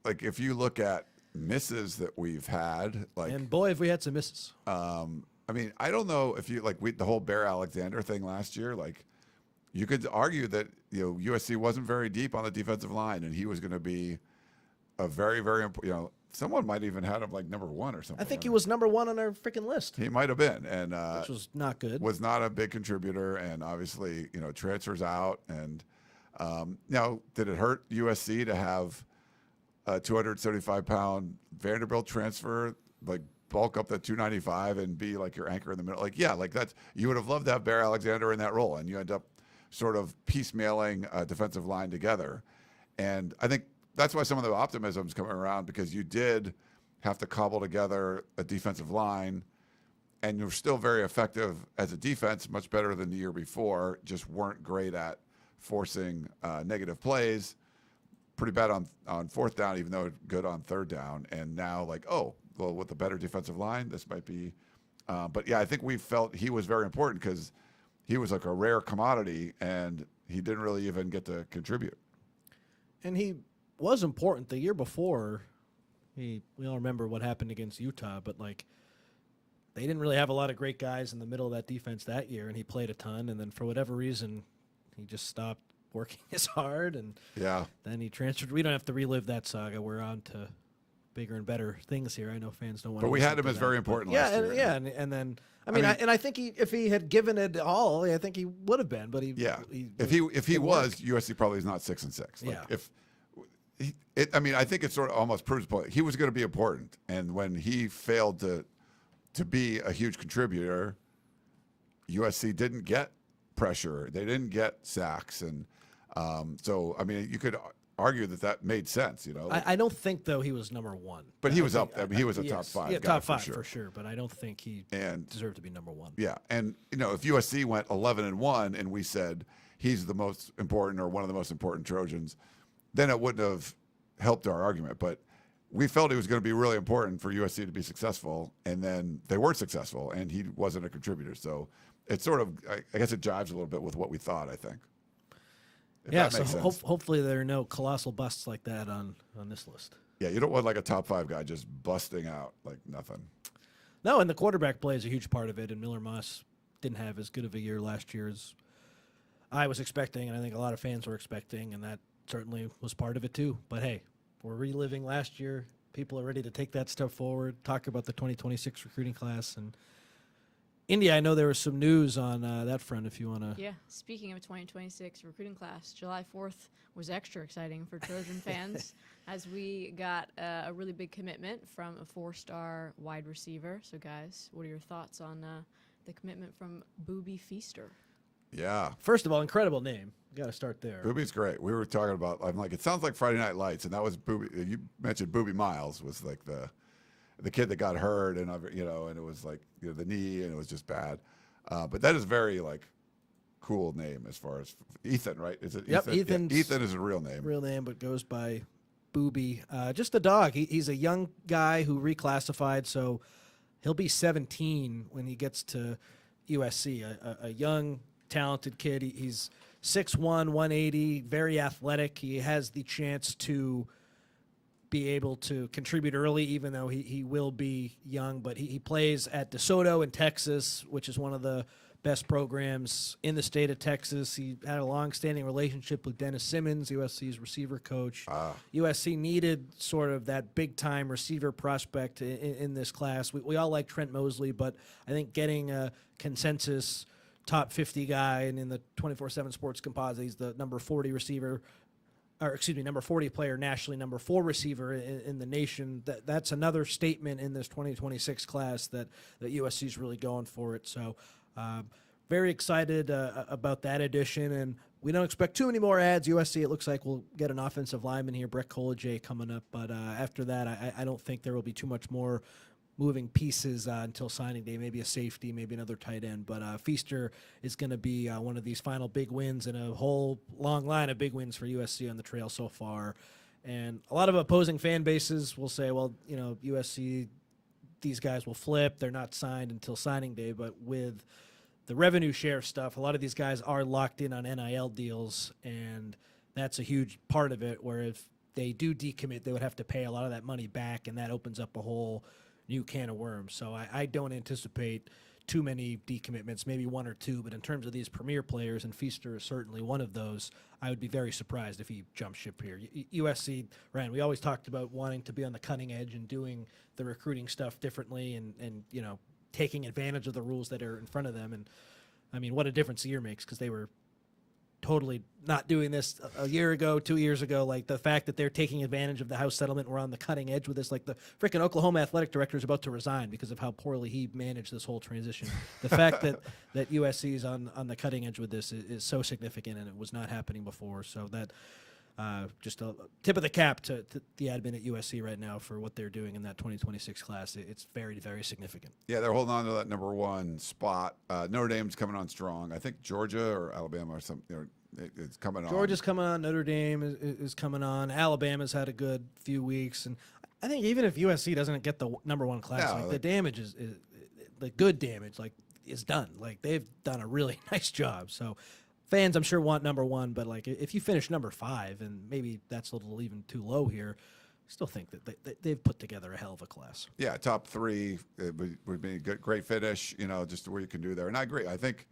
like if you look at misses that we've had, and boy, have we had some misses. I mean, I don't know if you the whole Bear Alexander thing last year. Like, you could argue that USC wasn't very deep on the defensive line, and he was going to be a very, very important. Someone might even had him like number 1 or something. I think he was number 1 on our freaking list. He might have been, and which was not good. Was not a big contributor, and obviously transfers out. And now, did it hurt USC to have a 275-pound Vanderbilt transfer like bulk up to 295 and be like your anchor in the middle? Like, yeah, like that's, you would have loved to have Bear Alexander in that role, and you end up sort of piecemealing a defensive line together. And I think that's why some of the optimism is coming around, because you did have to cobble together a defensive line, and you're still very effective as a defense, much better than the year before, just weren't great at forcing negative plays. Pretty bad on fourth down, even though good on third down. And now, with a better defensive line, this might be. But yeah, I think we felt he was very important because he was like a rare commodity, and he didn't really even get to contribute. And he was important the year before. We all remember what happened against Utah, but they didn't really have a lot of great guys in the middle of that defense that year, and he played a ton. And then for whatever reason, he just stopped working as hard, and then he transferred. We don't have to relive that saga. We're on to bigger and better things here. I know fans don't want to. But we had him as very important last year. And then I think if he had given it all, I think he would have been. But if he was, USC probably is not 6-6. I think it sort of almost proves the point. He was going to be important, and when he failed to be a huge contributor, USC didn't get pressure. They didn't get sacks, and so you could argue that made sense. I don't think though he was number 1, but he was up. He was a top 5 guy, top 5 for sure. But I don't think he deserved to be number 1. Yeah, and if USC went 11-1 and we said he's the most important or one of the most important Trojans, then it wouldn't have helped our argument. But we felt he was going to be really important for USC to be successful, and then they weren't successful, and he wasn't a contributor. So it's sort of, I guess it jives a little bit with what we thought, I think. So hopefully there are no colossal busts like that on this list. Yeah, you don't want like a top 5 guy just busting out like nothing. No, and the quarterback play is a huge part of it, and Miller Moss didn't have as good of a year last year as I was expecting, and I think a lot of fans were expecting, and that certainly was part of it too. But hey, we're reliving last year. People are ready to take that step forward, talk about the 2026 recruiting class. And India, I know there was some news on that front if you want to. Yeah, speaking of 2026 recruiting class, July 4th was extra exciting for Trojan fans as we got a really big commitment from a 4-star wide receiver. So guys, what are your thoughts on the commitment from Boobie Feaster? Yeah. First of all, incredible name. Got to start there. Boobie's great. We were talking about, I'm like, it sounds like Friday Night Lights, and that was Boobie. You mentioned Boobie Miles was like the kid that got hurt, and and it was like the knee, and it was just bad. But that is very cool name as far as Ethan, right? Is it? Yep, Ethan. Yeah, Ethan is a real name. Real name, but goes by Boobie. Just a dog. He's a young guy who reclassified, so he'll be 17 when he gets to USC. A young, talented kid. He's 6'1", 180, very athletic. He has the chance to be able to contribute early, even though he will be young. But he plays at DeSoto in Texas, which is one of the best programs in the state of Texas. He had a long-standing relationship with Dennis Simmons, USC's receiver coach. USC needed sort of that big-time receiver prospect in this class. We all like Trent Mosley, but I think getting a consensus top 50 guy and in the 24/7 Sports Composite, he's the number 40 receiver, or excuse me, number 40 player nationally, number 4 receiver in the nation. That's another statement in this 2026 class that USC is really going for it. So very excited about that addition, and we don't expect too many more ads. USC, it looks like we'll get an offensive lineman here, Brett Collegier, coming up, but after that, I don't think there will be too much more moving pieces until signing day. Maybe a safety, maybe another tight end, but Feaster is going to be one of these final big wins in a whole long line of big wins for USC on the trail so far. And a lot of opposing fan bases will say, well, USC, these guys will flip. They're not signed until signing day, but with the revenue share stuff, a lot of these guys are locked in on NIL deals, and that's a huge part of it, where if they do decommit, they would have to pay a lot of that money back, and that opens up a whole new can of worms. So I don't anticipate too many decommitments, maybe 1 or 2, but in terms of these premier players, and Feaster is certainly one of those, I would be very surprised if he jumped ship here. USC, Ryan, we always talked about wanting to be on the cutting edge and doing the recruiting stuff differently and taking advantage of the rules that are in front of them. And I mean, what a difference a year makes, because they were totally not doing this a year ago, 2 years ago. Like, the fact that they're taking advantage of the House settlement, we're on the cutting edge with this. Like, the freaking Oklahoma athletic director is about to resign because of how poorly he managed this whole transition. The fact that USC is on the cutting edge with this is so significant, and it was not happening before. So that just a tip of the cap to the admin at USC right now for what they're doing in that 2026 class. It's very, very significant. Yeah, they're holding on to that number 1 spot. Notre Dame's coming on strong. I think Georgia or Alabama or something. It's coming on. Georgia's coming on. Notre Dame is coming on. Alabama's had a good few weeks, and I think even if USC doesn't get the number 1 class, the damage is the good damage. Like, is done. Like, they've done a really nice job. So fans, I'm sure, want number 1, but like, if you finish number 5, and maybe that's a little even too low here, I still think that they've put together a hell of a class. Yeah, top 3 would be a great finish. Just where you can do there. And I agree. I think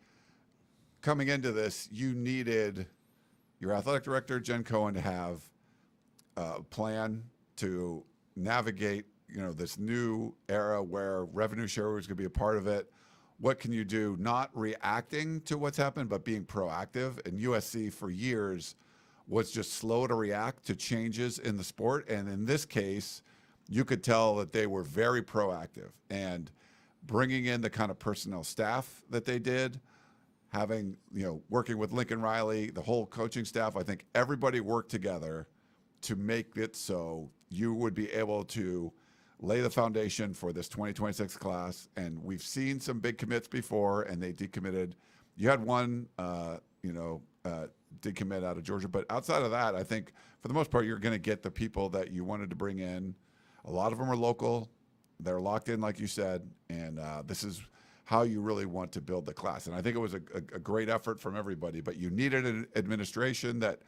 coming into this, you needed your athletic director, Jen Cohen, to have a plan to navigate, this new era where revenue share was going to be a part of it. What can you do? Not reacting to what's happened, but being proactive. And USC for years was just slow to react to changes in the sport. And in this case, you could tell that they were very proactive and bringing in the kind of personnel staff that they did, having, working with Lincoln Riley, the whole coaching staff. I think everybody worked together to make it so you would be able to lay the foundation for this 2026 class. And we've seen some big commits before, and they decommitted. You had one, decommit out of Georgia. But outside of that, I think for the most part, you're going to get the people that you wanted to bring in. A lot of them are local. They're locked in, like you said. And this is how you really want to build the class. And I think it was a great effort from everybody. But you needed an administration that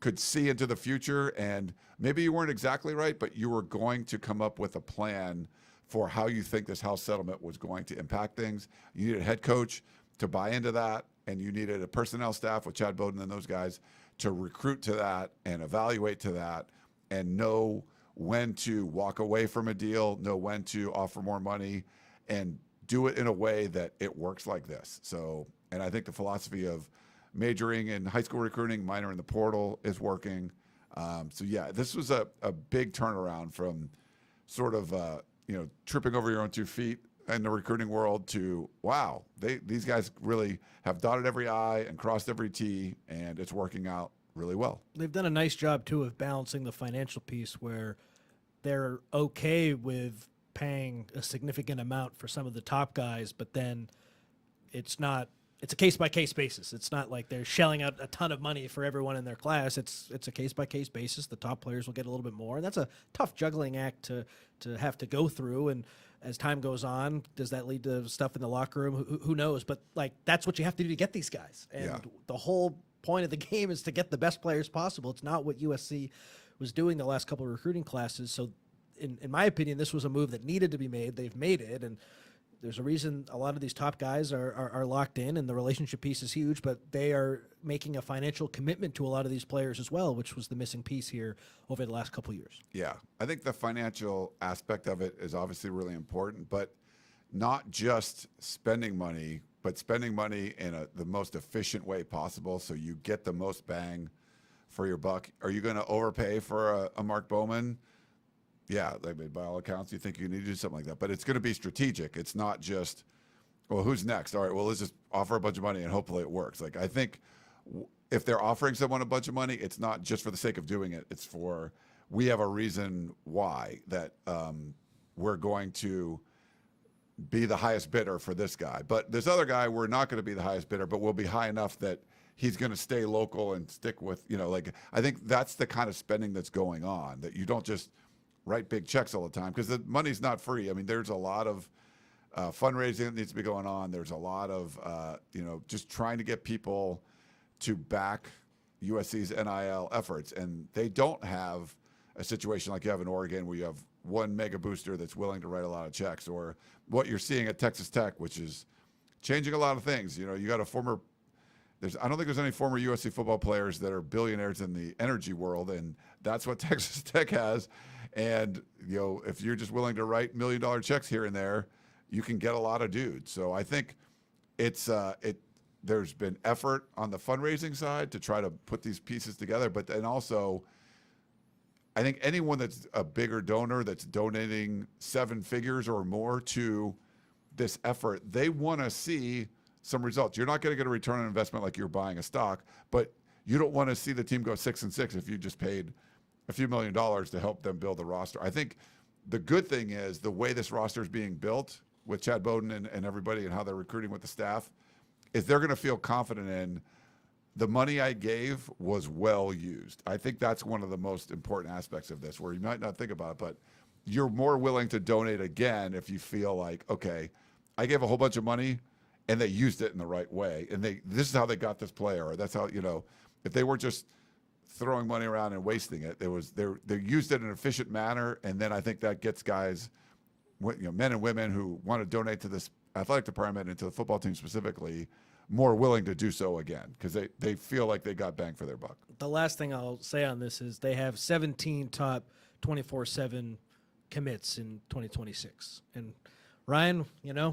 could see into the future, and maybe you weren't exactly right, but you were going to come up with a plan for how you think this House settlement was going to impact things. You needed a head coach to buy into that, and you needed a personnel staff with Chad Bowden and those guys to recruit to that and evaluate to that and know when to walk away from a deal, know when to offer more money, and do it in a way that it works like this. So, and I think the philosophy of majoring in high school recruiting, minor in the portal is working. So yeah, this was a big turnaround from sort of, tripping over your own 2 feet in the recruiting world to, wow, these guys really have dotted every I and crossed every T, and it's working out really well. They've done a nice job too of balancing the financial piece, where they're okay with paying a significant amount for some of the top guys, but then it's a case-by-case basis. It's not like they're shelling out a ton of money for everyone in their class. It's a case-by-case basis. The top players will get a little bit more, and that's a tough juggling act to have to go through. And as time goes on, does that lead to stuff in the locker room? Who knows? But like, that's what you have to do to get these guys. And the whole point of the game is to get the best players possible. It's not what USC was doing the last couple of recruiting classes. So in my opinion, this was a move that needed to be made. They've made it, and there's a reason a lot of these top guys are locked in, and the relationship piece is huge, but they are making a financial commitment to a lot of these players as well, which was the missing piece here over the last couple of years. Yeah, I think the financial aspect of it is obviously really important, but not just spending money, but spending money in the most efficient way possible so you get the most bang for your buck. Are you going to overpay for a Mark Bowman? Yeah, I mean, by all accounts, you think you need to do something like that. But it's going to be strategic. It's not just, well, who's next? All right, well, let's just offer a bunch of money and hopefully it works. Like, I think if they're offering someone a bunch of money, it's not just for the sake of doing it. It's for, we have a reason why that we're going to be the highest bidder for this guy. But this other guy, we're not going to be the highest bidder, but we'll be high enough that he's going to stay local and stick with, like, I think that's the kind of spending that's going on, that you don't just write big checks all the time, because the money's not free. I mean, there's a lot of fundraising that needs to be going on. There's a lot of, just trying to get people to back USC's NIL efforts. And they don't have a situation like you have in Oregon where you have one mega booster that's willing to write a lot of checks, or what you're seeing at Texas Tech, which is changing a lot of things. You got a former, I don't think there's any former USC football players that are billionaires in the energy world, and that's what Texas Tech has. And, if you're just willing to write $1 million checks here and there, you can get a lot of dudes. So I think there's been effort on the fundraising side to try to put these pieces together. But then also, I think anyone that's a bigger donor that's donating 7 figures or more to this effort, they want to see some results. You're not going to get a return on investment like you're buying a stock, but you don't want to see the team go 6-6 if you just paid a few $1 million to help them build the roster. I think the good thing is the way this roster is being built with Chad Bowden and everybody, and how they're recruiting with the staff, is they're going to feel confident in the money I gave was well used. I think that's one of the most important aspects of this, where you might not think about it, but you're more willing to donate again if you feel like, okay, I gave a whole bunch of money and they used it in the right way, and this is how they got this player, or that's how, if they were just throwing money around and wasting it, they used it in an efficient manner. And then I think that gets guys, men and women who want to donate to this athletic department and to the football team specifically, more willing to do so again, because they feel like they got bang for their buck. The last thing I'll say on this is they have 17 top 24/7 commits in 2026. And Ryan,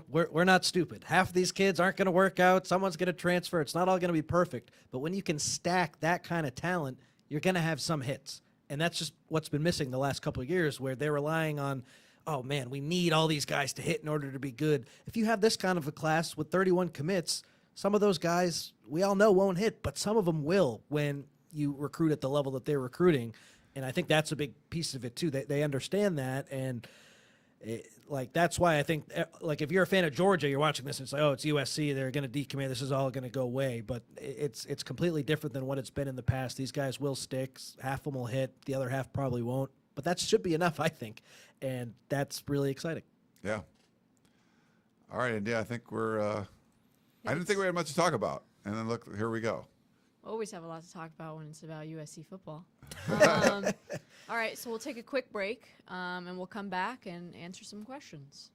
we're not stupid. Half of these kids aren't going to work out. Someone's going to transfer. It's not all going to be perfect. But when you can stack that kind of talent, you're going to have some hits. And that's just what's been missing the last couple of years, where they're relying on, oh, man, we need all these guys to hit in order to be good. If you have this kind of a class with 31 commits, some of those guys, we all know, won't hit, but some of them will when you recruit at the level that they're recruiting. And I think that's a big piece of it, too. They understand that, and that's why I think, if you're a fan of Georgia, you're watching this and it's like, oh, it's USC, they're going to decommit, this is all going to go away. But it's completely different than what it's been in the past. These guys will stick. Half of them will hit. The other half probably won't. But that should be enough, I think. And that's really exciting. Yeah. All right, India, I think we're I didn't think we had much to talk about. And then look, here we go. Always have a lot to talk about when it's about USC football. All right, so we'll take a quick break, and we'll come back and answer some questions.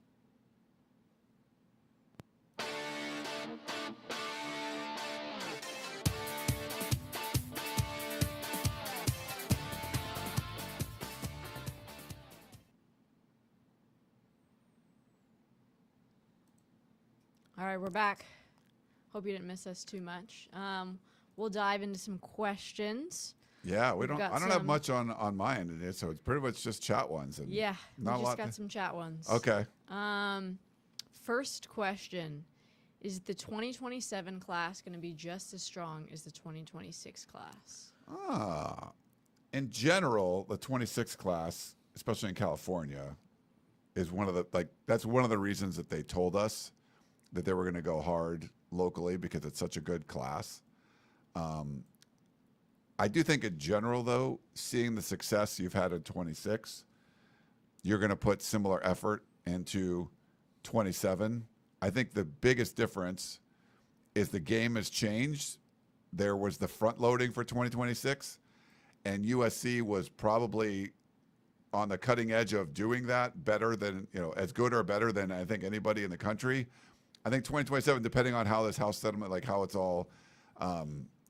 All right, we're back. Hope you didn't miss us too much. We'll dive into some questions. Yeah, I don't have much on my end of it, so it's pretty much just chat ones. And yeah, not we just got some chat ones. Okay. First question, is the 2027 class going to be just as strong as the 2026 class? In general, the 26 class, especially in California, is one of the, that's one of the reasons that they told us that they were going to go hard locally, because it's such a good class. I do think in general, though, seeing the success you've had in 26, you're going to put similar effort into 27. I think the biggest difference is the game has changed there was the front loading for 2026, and USC was probably on the cutting edge of doing that better than, as good or better than I think anybody in the country. I think 2027, depending on how this House settlement, like how it's all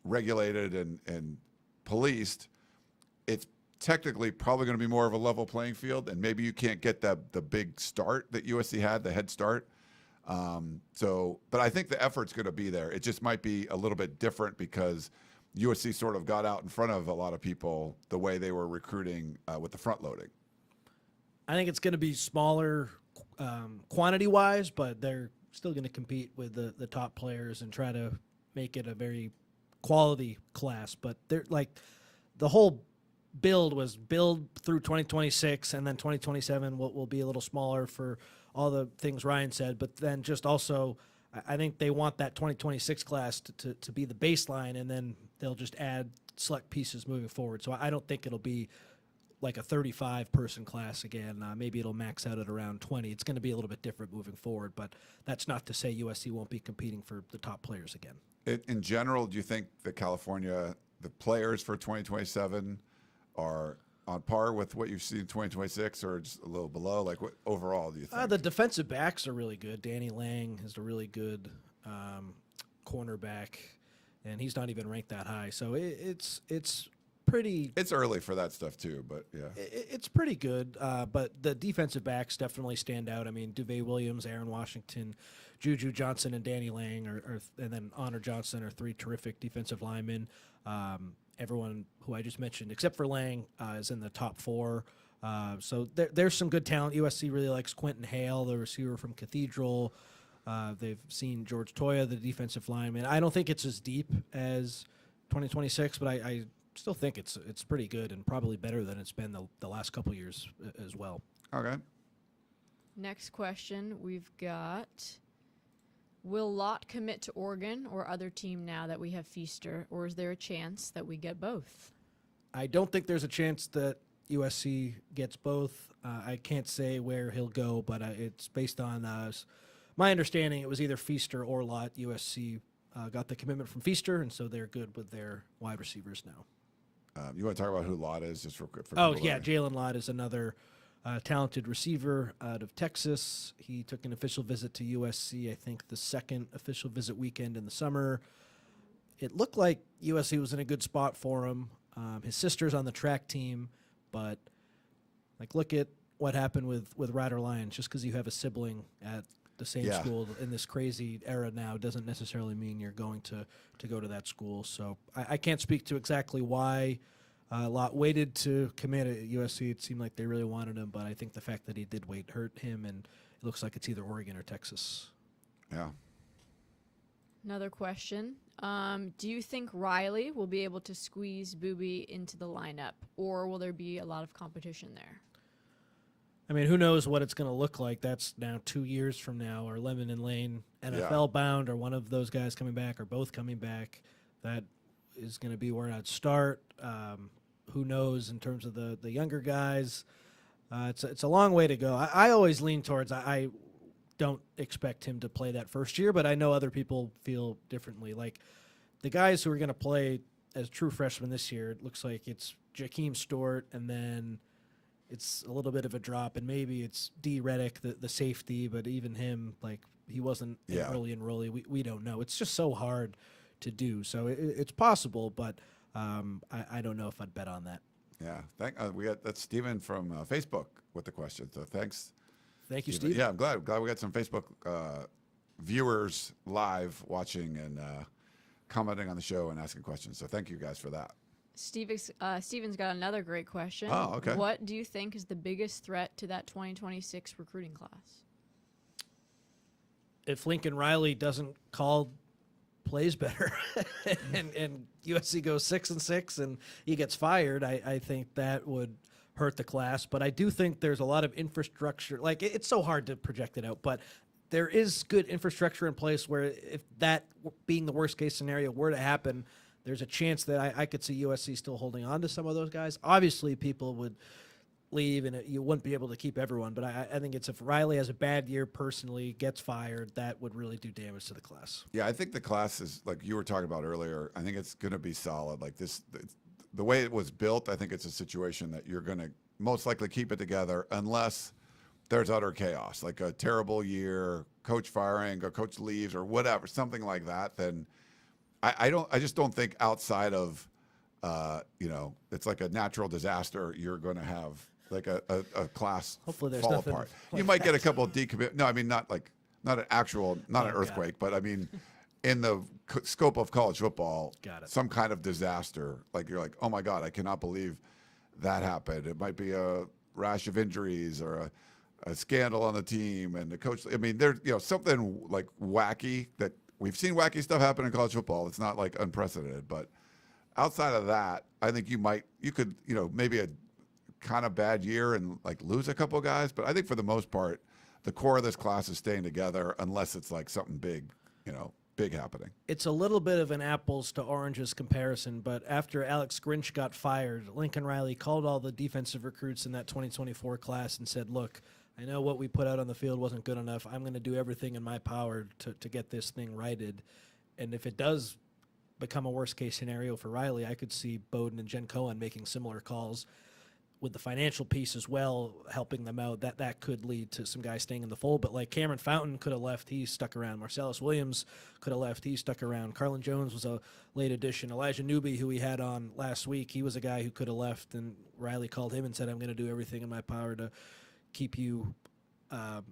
regulated and policed, it's technically probably going to be more of a level playing field, and maybe you can't get the big start that USC had, the head start. But I think the effort's going to be there. It just might be a little bit different because USC sort of got out in front of a lot of people the way they were recruiting with the front loading. I think it's going to be smaller quantity-wise, but they're still going to compete with the top players and try to make it a very quality class. But they're like the whole build was build through 2026, and then 2027 will be a little smaller for all the things Ryan said. But then just also, I think they want that 2026 class to be the baseline, and then they'll just add select pieces moving forward. So I don't think it'll be like a 35-person class again. Maybe it'll max out at around 20. It's going to be a little bit different moving forward, but that's not to say USC won't be competing for the top players again. In general, do you think that California, the players for 2027 are on par with what you've seen in 2026 or just a little below? Like, what overall do you think? The defensive backs are really good. Danny Lang is a really good cornerback, and he's not even ranked that high. So it's pretty. It's early for that stuff too, but yeah, it's pretty good. But the defensive backs definitely stand out. I mean, Duvae Williams, Aaron Washington, Juju Johnson, and Danny Lang, and then Honor Johnson are three terrific defensive linemen. Everyone who I just mentioned, except for Lang, is in the top four. So there's some good talent. USC really likes Quentin Hale, the receiver from Cathedral. They've seen George Toya, the defensive lineman. I don't think it's as deep as 2026, but I still think it's pretty good and probably better than it's been the last couple years as well. Okay. Next question we've got. Will Lott commit to Oregon or other team now that we have Feaster, or is there a chance that we get both? I don't think there's a chance that USC gets both. I can't say where he'll go, but it's based on my understanding. It was either Feaster or Lott. USC got the commitment from Feaster, and so they're good with their wide receivers now. You want to talk about who Lott is, just real quick? Jalen Lott is another talented receiver out of Texas. He took an official visit to USC, I think the second official visit weekend in the summer. It looked like USC was in a good spot for him. His sister's on the track team, but look at what happened with Rider Lions. Just because you have a sibling at the same school in this crazy era now doesn't necessarily mean you're going to go to that school. So I can't speak to exactly why Lott waited to commit at USC. It seemed like they really wanted him, but I think the fact that he did wait hurt him, and it looks like it's either Oregon or Texas. Yeah. Another question. Do you think Riley will be able to squeeze Boobie into the lineup, or will there be a lot of competition there? I mean, who knows what it's going to look like? That's now 2 years from now. Are Lemon and Lane NFL bound, or one of those guys coming back, or both coming back? That is going to be where I'd start. Who knows in terms of the younger guys? It's a long way to go. I always lean towards I don't expect him to play that first year, but I know other people feel differently. Like the guys who are going to play as true freshmen this year, it looks like it's Jakeem Stewart, and then it's a little bit of a drop, and maybe it's D. Reddick, the safety, but even him, he wasn't early enrollee. We don't know. It's just so hard to do. So it's possible, but I don't know if I'd bet on that. Yeah, that's Steven from Facebook with the question. So thanks. Thank you, Steve. Yeah, I'm glad we got some Facebook viewers live watching and commenting on the show and asking questions. So thank you guys for that. Steven's got another great question. Oh, okay. What do you think is the biggest threat to that 2026 recruiting class? If Lincoln Riley doesn't call plays better and USC goes 6-6 and he gets fired, I think that would hurt the class. But I do think there's a lot of infrastructure. It's so hard to project it out, but there is good infrastructure in place where if that being the worst case scenario were to happen, there's a chance that I could see USC still holding on to some of those guys. Obviously, people would leave, and you wouldn't be able to keep everyone. But I think it's if Riley has a bad year personally, gets fired, that would really do damage to the class. Yeah, I think the class is, like you were talking about earlier, I think it's going to be solid. Like the way it was built, I think it's a situation that you're going to most likely keep it together unless there's utter chaos, like a terrible year, coach firing, or coach leaves, or whatever, something like that. Then I just don't think outside of, it's like a natural disaster, you're going to have like a class Hopefully there's fall nothing apart. like You might get a couple of decommit. No, I mean, not an earthquake, but I mean, in the scope of college football, some kind of disaster. Like you're like, oh my God, I cannot believe that happened. It might be a rash of injuries or a scandal on the team, and the coach. I mean, there's something like wacky that we've seen wacky stuff happen in college football. It's not like unprecedented, but outside of that, I think you could maybe a kind of bad year and like lose a couple of guys, but I think for the most part, the core of this class is staying together unless it's like something big happening. It's a little bit of an apples to oranges comparison, but after Alex Grinch got fired, Lincoln Riley called all the defensive recruits in that 2024 class and said, look, I know what we put out on the field wasn't good enough. I'm going to do everything in my power to get this thing righted. And if it does become a worst-case scenario for Riley, I could see Bowden and Jen Cohen making similar calls with the financial piece as well, helping them out. That could lead to some guys staying in the fold. But like Cameron Fountain could have left, he's stuck around. Marcellus Williams could have left, he's stuck around. Carlin Jones was a late addition. Elijah Newby, who we had on last week, he was a guy who could have left, and Riley called him and said, I'm going to do everything in my power to keep you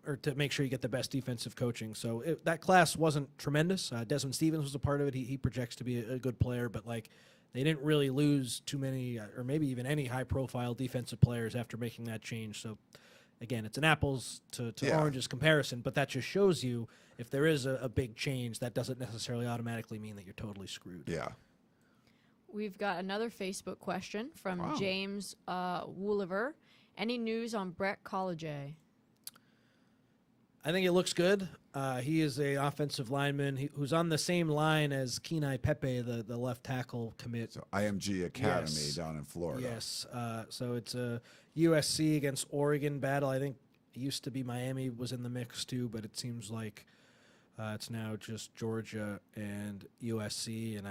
or to make sure you get the best defensive coaching. So that class wasn't tremendous. Desmond Stevens was a part of it. He projects to be a good player, but like they didn't really lose too many or maybe even any high-profile defensive players after making that change. So, again, it's an apples to oranges comparison, but that just shows you if there is a big change, that doesn't necessarily automatically mean that you're totally screwed. Yeah. We've got another Facebook question from James Wooliver. Any news on Brett College? I think it looks good. He is an offensive lineman who's on the same line as Kenai Pepe, the left tackle commit. So IMG Academy down in Florida. Yes. So it's a USC against Oregon battle. I think it used to be Miami was in the mix too, but it seems like it's now just Georgia and USC. And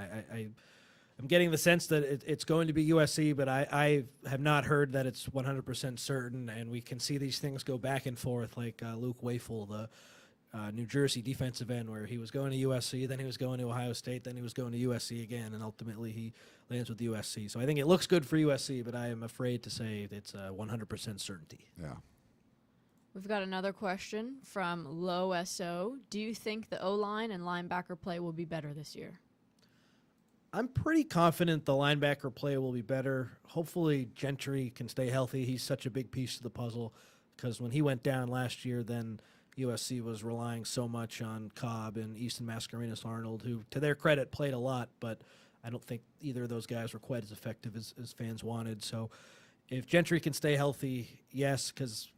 I'm getting the sense that it's going to be USC, but I have not heard that it's 100% certain, and we can see these things go back and forth, like Luke Wafel, the New Jersey defensive end, where he was going to USC, then he was going to Ohio State, then he was going to USC again, and ultimately he lands with USC. So I think it looks good for USC, but I am afraid to say it's 100% certainty. Yeah. We've got another question from Low SO. Do you think the O-line and linebacker play will be better this year? I'm pretty confident the linebacker play will be better. Hopefully Gentry can stay healthy. He's such a big piece of the puzzle because when he went down last year, then USC was relying so much on Cobb and Easton Mascarenas Arnold, who, to their credit, played a lot, but I don't think either of those guys were quite as effective as fans wanted. So if Gentry can stay healthy, yes, because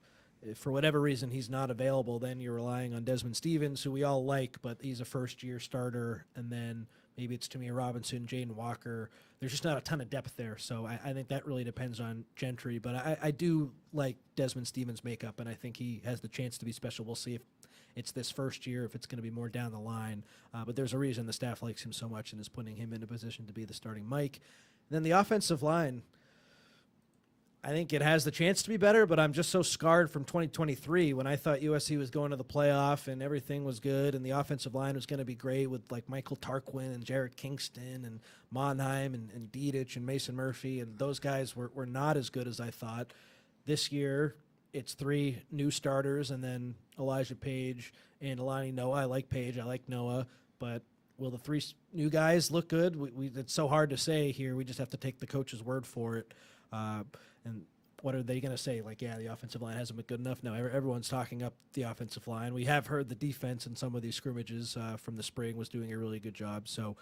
if for whatever reason he's not available, then you're relying on Desmond Stevens, who we all like, but he's a first-year starter, and then maybe it's Tamir Robinson, Jaden Walker. There's just not a ton of depth there, so I think that really depends on Gentry. But I do like Desmond Stevens' makeup, and I think he has the chance to be special. We'll see if it's this first year, if it's going to be more down the line. But there's a reason the staff likes him so much and is putting him in a position to be the starting Mike. And then the offensive line, I think it has the chance to be better, but I'm just so scarred from 2023 when I thought USC was going to the playoff and everything was good and the offensive line was going to be great with like Michael Tarquin and Jared Kingston and Monheim and Dietich and Mason Murphy, and those guys were not as good as I thought. This year, it's 3 new starters and then Elijah Page and Alani Noah. I like Page. I like Noah, but will the 3 new guys look good? It's so hard to say here. We just have to take the coach's word for it. And what are they going to say? Like, yeah, the offensive line hasn't been good enough. No, everyone's talking up the offensive line. We have heard the defense in some of these scrimmages from the spring was doing a really good job. So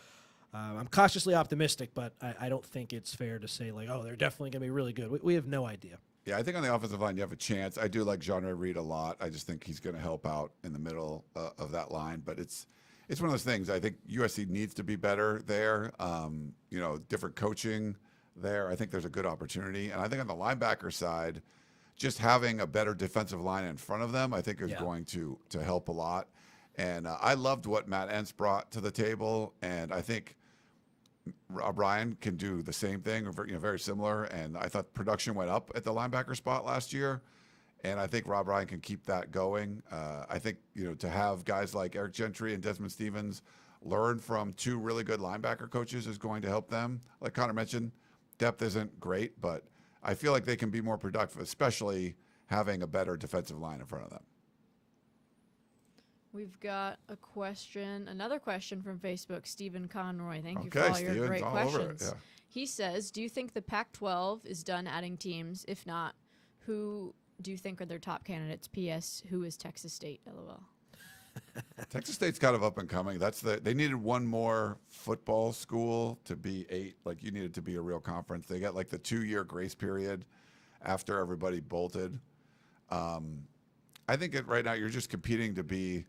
I'm cautiously optimistic, but I don't think it's fair to say, like, oh, they're definitely going to be really good. We have no idea. Yeah, I think on the offensive line you have a chance. I do like Jean Reed a lot. I just think he's going to help out in the middle of that line. But it's one of those things. I think USC needs to be better there. Different coaching there. I think there's a good opportunity. And I think on the linebacker side, just having a better defensive line in front of them, I think is going to help a lot. And I loved what Matt Entz brought to the table, and I think Rob Ryan can do the same thing, very similar. And I thought production went up at the linebacker spot last year, and I think Rob Ryan can keep that going. I think to have guys like Eric Gentry and Desmond Stevens learn from two really good linebacker coaches is going to help them. Like Connor mentioned, depth isn't great, but I feel like they can be more productive, especially having a better defensive line in front of them. We've got another question from Facebook, Stephen Conroy. Thank you for all your great questions. Yeah. He says, do you think the Pac-12 is done adding teams? If not, who do you think are their top candidates? P.S. Who is Texas State? LOL. Texas State's kind of up and coming. They needed one more football school to be 8. Like, you needed to be a real conference. They got like the 2-year grace period after everybody bolted. I think right now you're just competing to be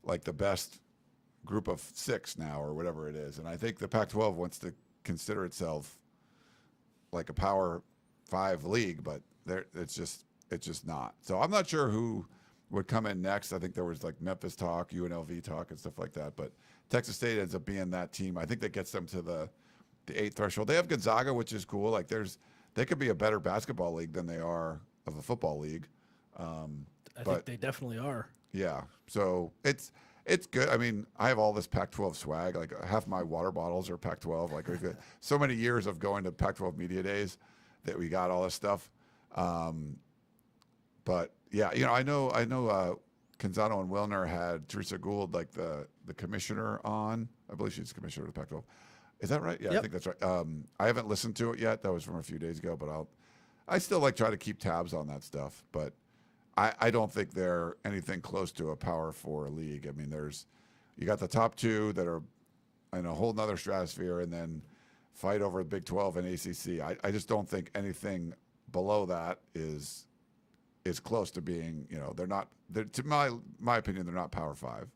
like the best group of 6 now or whatever it is. And I think the Pac-12 wants to consider itself like a Power 5 league, but it's just not. So I'm not sure who would come in next. I think there was like Memphis talk, UNLV talk, and stuff like that. But Texas State ends up being that team. I think that gets them to the 8 threshold. They have Gonzaga, which is cool. Like they could be a better basketball league than they are of a football league. I think they definitely are. Yeah. So it's good. I mean, I have all this Pac-12 swag. Like half my water bottles are Pac-12. Like we've got so many years of going to Pac-12 media days that we got all this stuff. But yeah, I know Canzano and Wilner had Teresa Gould, like the commissioner, on. I believe she's commissioner of the Pac-12. Is that right? Yeah, yep. I think that's right. I haven't listened to it yet. That was from a few days ago, but I still try to keep tabs on that stuff. But I don't think they're anything close to a Power 4 league. I mean, you got the top 2 that are in a whole nother stratosphere, and then fight over the Big 12 and ACC. I just don't think anything below that is close to being, they're not, to my opinion, they're not Power 5.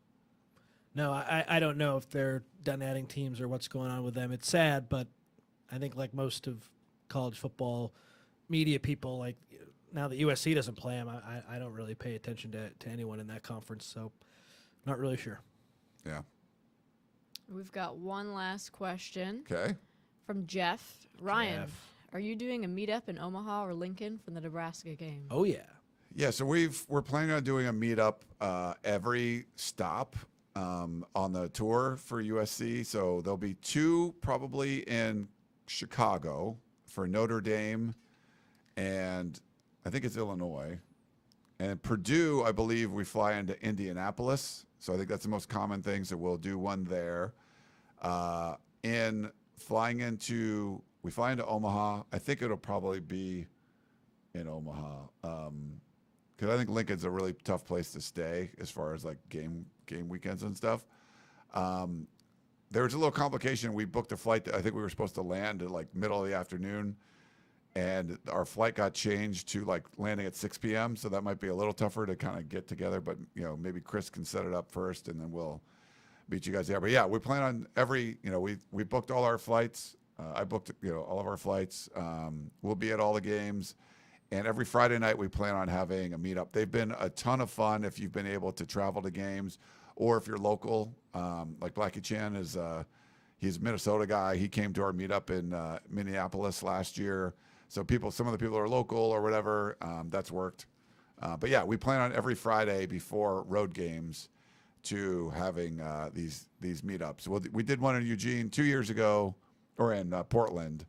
No, I don't know if they're done adding teams or what's going on with them. It's sad, but I think like most of college football media people, like now that USC doesn't play them, I don't really pay attention to anyone in that conference, so not really sure. Yeah. We've got one last question. Okay. From Jeff. Ryan, are you doing a meetup in Omaha or Lincoln for the Nebraska game? Oh, yeah. Yeah, so we're planning on doing a meetup every stop on the tour for USC. So there'll be 2 probably in Chicago for Notre Dame, and I think it's Illinois. And Purdue, I believe we fly into Indianapolis. So I think that's the most common thing. So we'll do one there. We fly into Omaha. I think it'll probably be in Omaha. Because I think Lincoln's a really tough place to stay as far as like game weekends and stuff. There was a little complication. We booked a flight that I think we were supposed to land at like middle of the afternoon, and our flight got changed to like landing at 6 p.m. So that might be a little tougher to kind of get together. But maybe Chris can set it up first, and then we'll meet you guys there. But yeah, we plan on we booked all our flights. I booked all of our flights. We'll be at all the games. And every Friday night, we plan on having a meetup. They've been a ton of fun if you've been able to travel to games, or if you're local. Like Blackie Chan he's a Minnesota guy. He came to our meetup in Minneapolis last year. So some of the people are local or whatever. That's worked. But yeah, we plan on every Friday before road games to having these meetups. We did one in Eugene 2 years ago, or in Portland.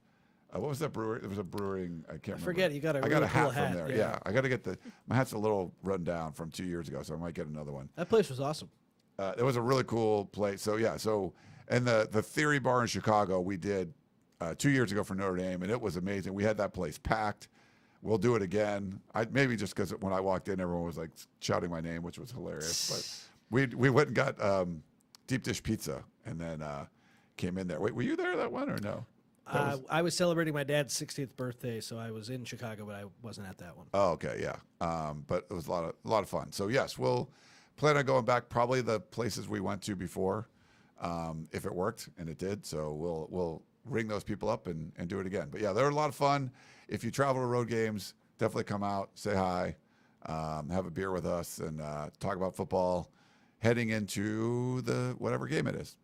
What was that brewery? It was a brewing. I can't remember. Forget you got a I really got a hat cool from there. Yeah, I got to get my hat's a little run down from 2 years ago, so I might get another one. That place was awesome. It was a really cool place. So yeah, and the Theory Bar in Chicago we did 2 years ago for Notre Dame, and it was amazing. We had that place packed. We'll do it again. Maybe just because when I walked in, everyone was like shouting my name, which was hilarious. But we went and got deep dish pizza, and then came in there. Wait, were you there that one or no? I was celebrating my dad's 60th birthday, so I was in Chicago, but I wasn't at that one. Oh, okay, yeah. But it was a lot of fun. So yes, we'll plan on going back. Probably the places we went to before, if it worked, and it did. So we'll ring those people up and do it again. But yeah, they're a lot of fun. If you travel to road games, definitely come out, say hi, have a beer with us, and talk about football heading into the whatever game it is.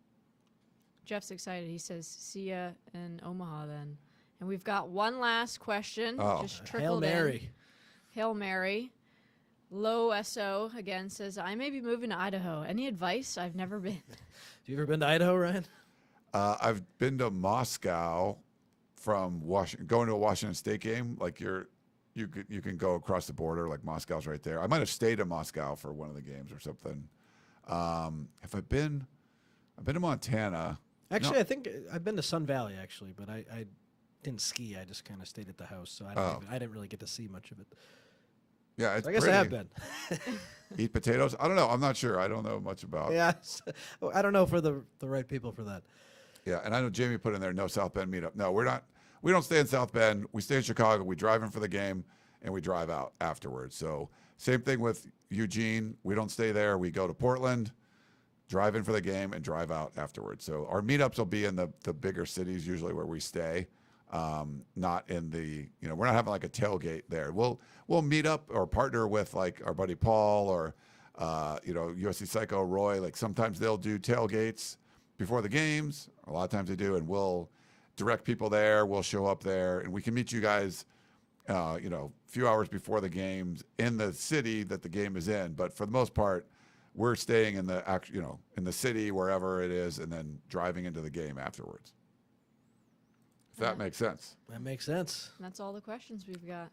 Jeff's excited. He says, "See ya in Omaha then." And we've got one last question. Oh. Just Hail trickled Mary. in. Hail Mary. Low SO again says, "I may be moving to Idaho. Any advice? I've never been." Have you ever been to Idaho, Ryan? I've been to Moscow from Washington, going to a Washington State game. Like you can go across the border. Like Moscow's right there. I might have stayed in Moscow for one of the games or something. Have I been? I've been to Montana. Actually, No. I think I've been to Sun Valley, actually, but I didn't ski. I just kind of stayed at the house, so I didn't really get to see much of it. Yeah, it's So I guess pretty. I have been. Eat potatoes? I don't know. I'm not sure. I don't know much about. Yeah, I don't know for the right people for that. Yeah, and I know Jamie put in there no South Bend meetup. No, we're not. We don't stay in South Bend. We stay in Chicago. We drive in for the game, and we drive out afterwards. So same thing with Eugene. We don't stay there. We go to Portland, drive in for the game, and drive out afterwards. So our meetups will be in the bigger cities usually where we stay, not in the, we're not having like a tailgate there. We'll meet up or partner with like our buddy Paul or, USC Psycho Roy. Like sometimes they'll do tailgates before the games. A lot of times they do, and we'll direct people there. We'll show up there, and we can meet you guys, a few hours before the games in the city that the game is in. But for the most part, we're staying in in the city, wherever it is, and then driving into the game afterwards. If that makes sense. That makes sense. That's all the questions we've got.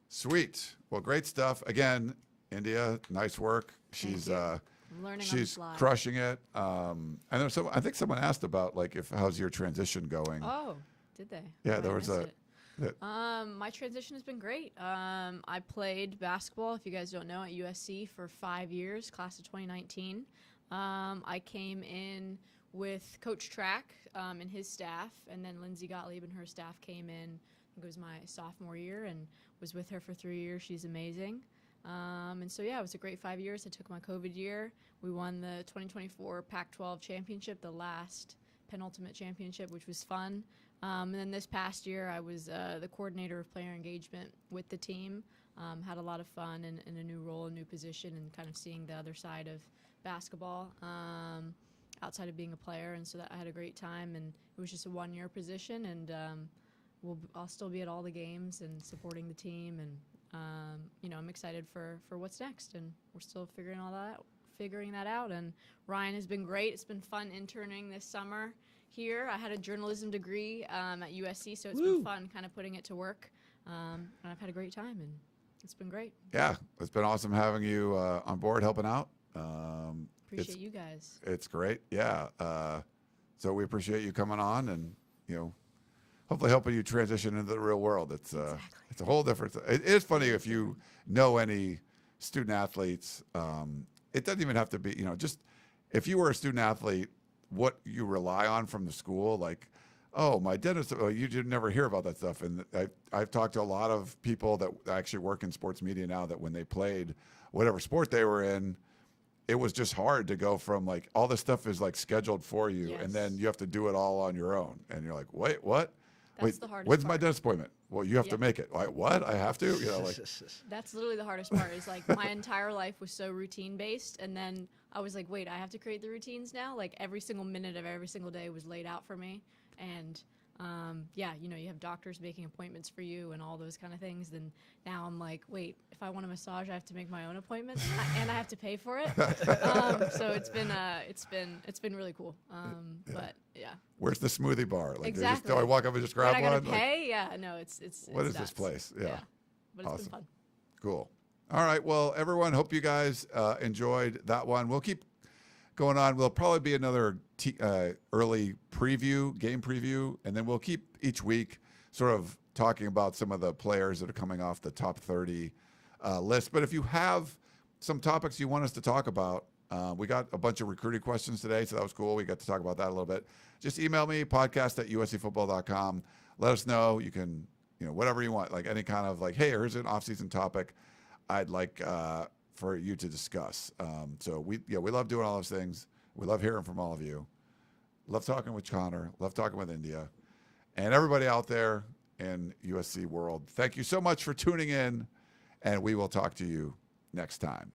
Sweet. Well, great stuff. Again, India, nice work. She's you. I'm learning on the she's fly. crushing it. And there's I think someone asked about like how's your transition going? Oh, did they? Yeah, Oh, there I was missed a. it. My transition has been great. I played basketball, if you guys don't know, at USC for 5 years, class of 2019. I came in with Coach Track and his staff, and then Lindsay Gottlieb and her staff came in. I think it was my sophomore year, and was with her for 3 years. She's amazing. And so, yeah, it was a great 5 years. I took my COVID year. We won the 2024 Pac-12 championship, the last penultimate championship, which was fun. And then this past year, I was the coordinator of player engagement with the team. Had a lot of fun in a new role, a new position, and kind of seeing the other side of basketball outside of being a player. And so I had a great time, and it was just a one-year position. And I'll still be at all the games and supporting the team. And I'm excited for what's next. And we're still figuring that out. And Ryan has been great. It's been fun interning this summer here. I had a journalism degree at USC, so it's been fun kind of putting it to work. And I've had a great time, and it's been great. Yeah, it's been awesome having you on board helping out. Appreciate you guys. It's great. Yeah. So we appreciate you coming on and, hopefully helping you transition into the real world. It's a whole different. It is funny if you know any student athletes. It doesn't even have to be, just if you were a student athlete, what you rely on from the school, like, oh, my dentist, you did never hear about that stuff. And I've talked to a lot of people that actually work in sports media now that when they played whatever sport they were in, it was just hard to go from like all this stuff is like scheduled for you, Yes. and then you have to do it all on your own. And you're like, wait, what? That's the hardest when's my part. dentist appointment? Well, you have to Yep. make it. Like, what? I have to? That's literally the hardest part is like my entire life was so routine based, and then I was like, wait, I have to create the routines now? Like every single minute of every single day was laid out for me. And you have doctors making appointments for you and all those kind of things. And now I'm like, wait, if I want a massage, I have to make my own appointment and I have to pay for it. So it's been really cool. But yeah. Where's the smoothie bar? Like, Exactly. do I walk up and just grab When I gotta one? Like, pay? Yeah, no, it's what is nuts. this place? Yeah. But it's Awesome. been fun. Cool. All right. Well, everyone, hope you guys enjoyed that one. We'll keep going on. We'll probably be another early game preview, and then we'll keep each week sort of talking about some of the players that are coming off the top 30 list. But if you have some topics you want us to talk about, we got a bunch of recruiting questions today, so that was cool. We got to talk about that a little bit. Just email me, podcast@uscfootball.com. Let us know. You can, whatever you want, like any kind of like, hey, here's an off-season topic I'd like for you to discuss. So we love doing all those things. We love hearing from all of you. Love talking with Connor. Love talking with India. And everybody out there, in USC world. Thank you so much for tuning in, and we will talk to you next time.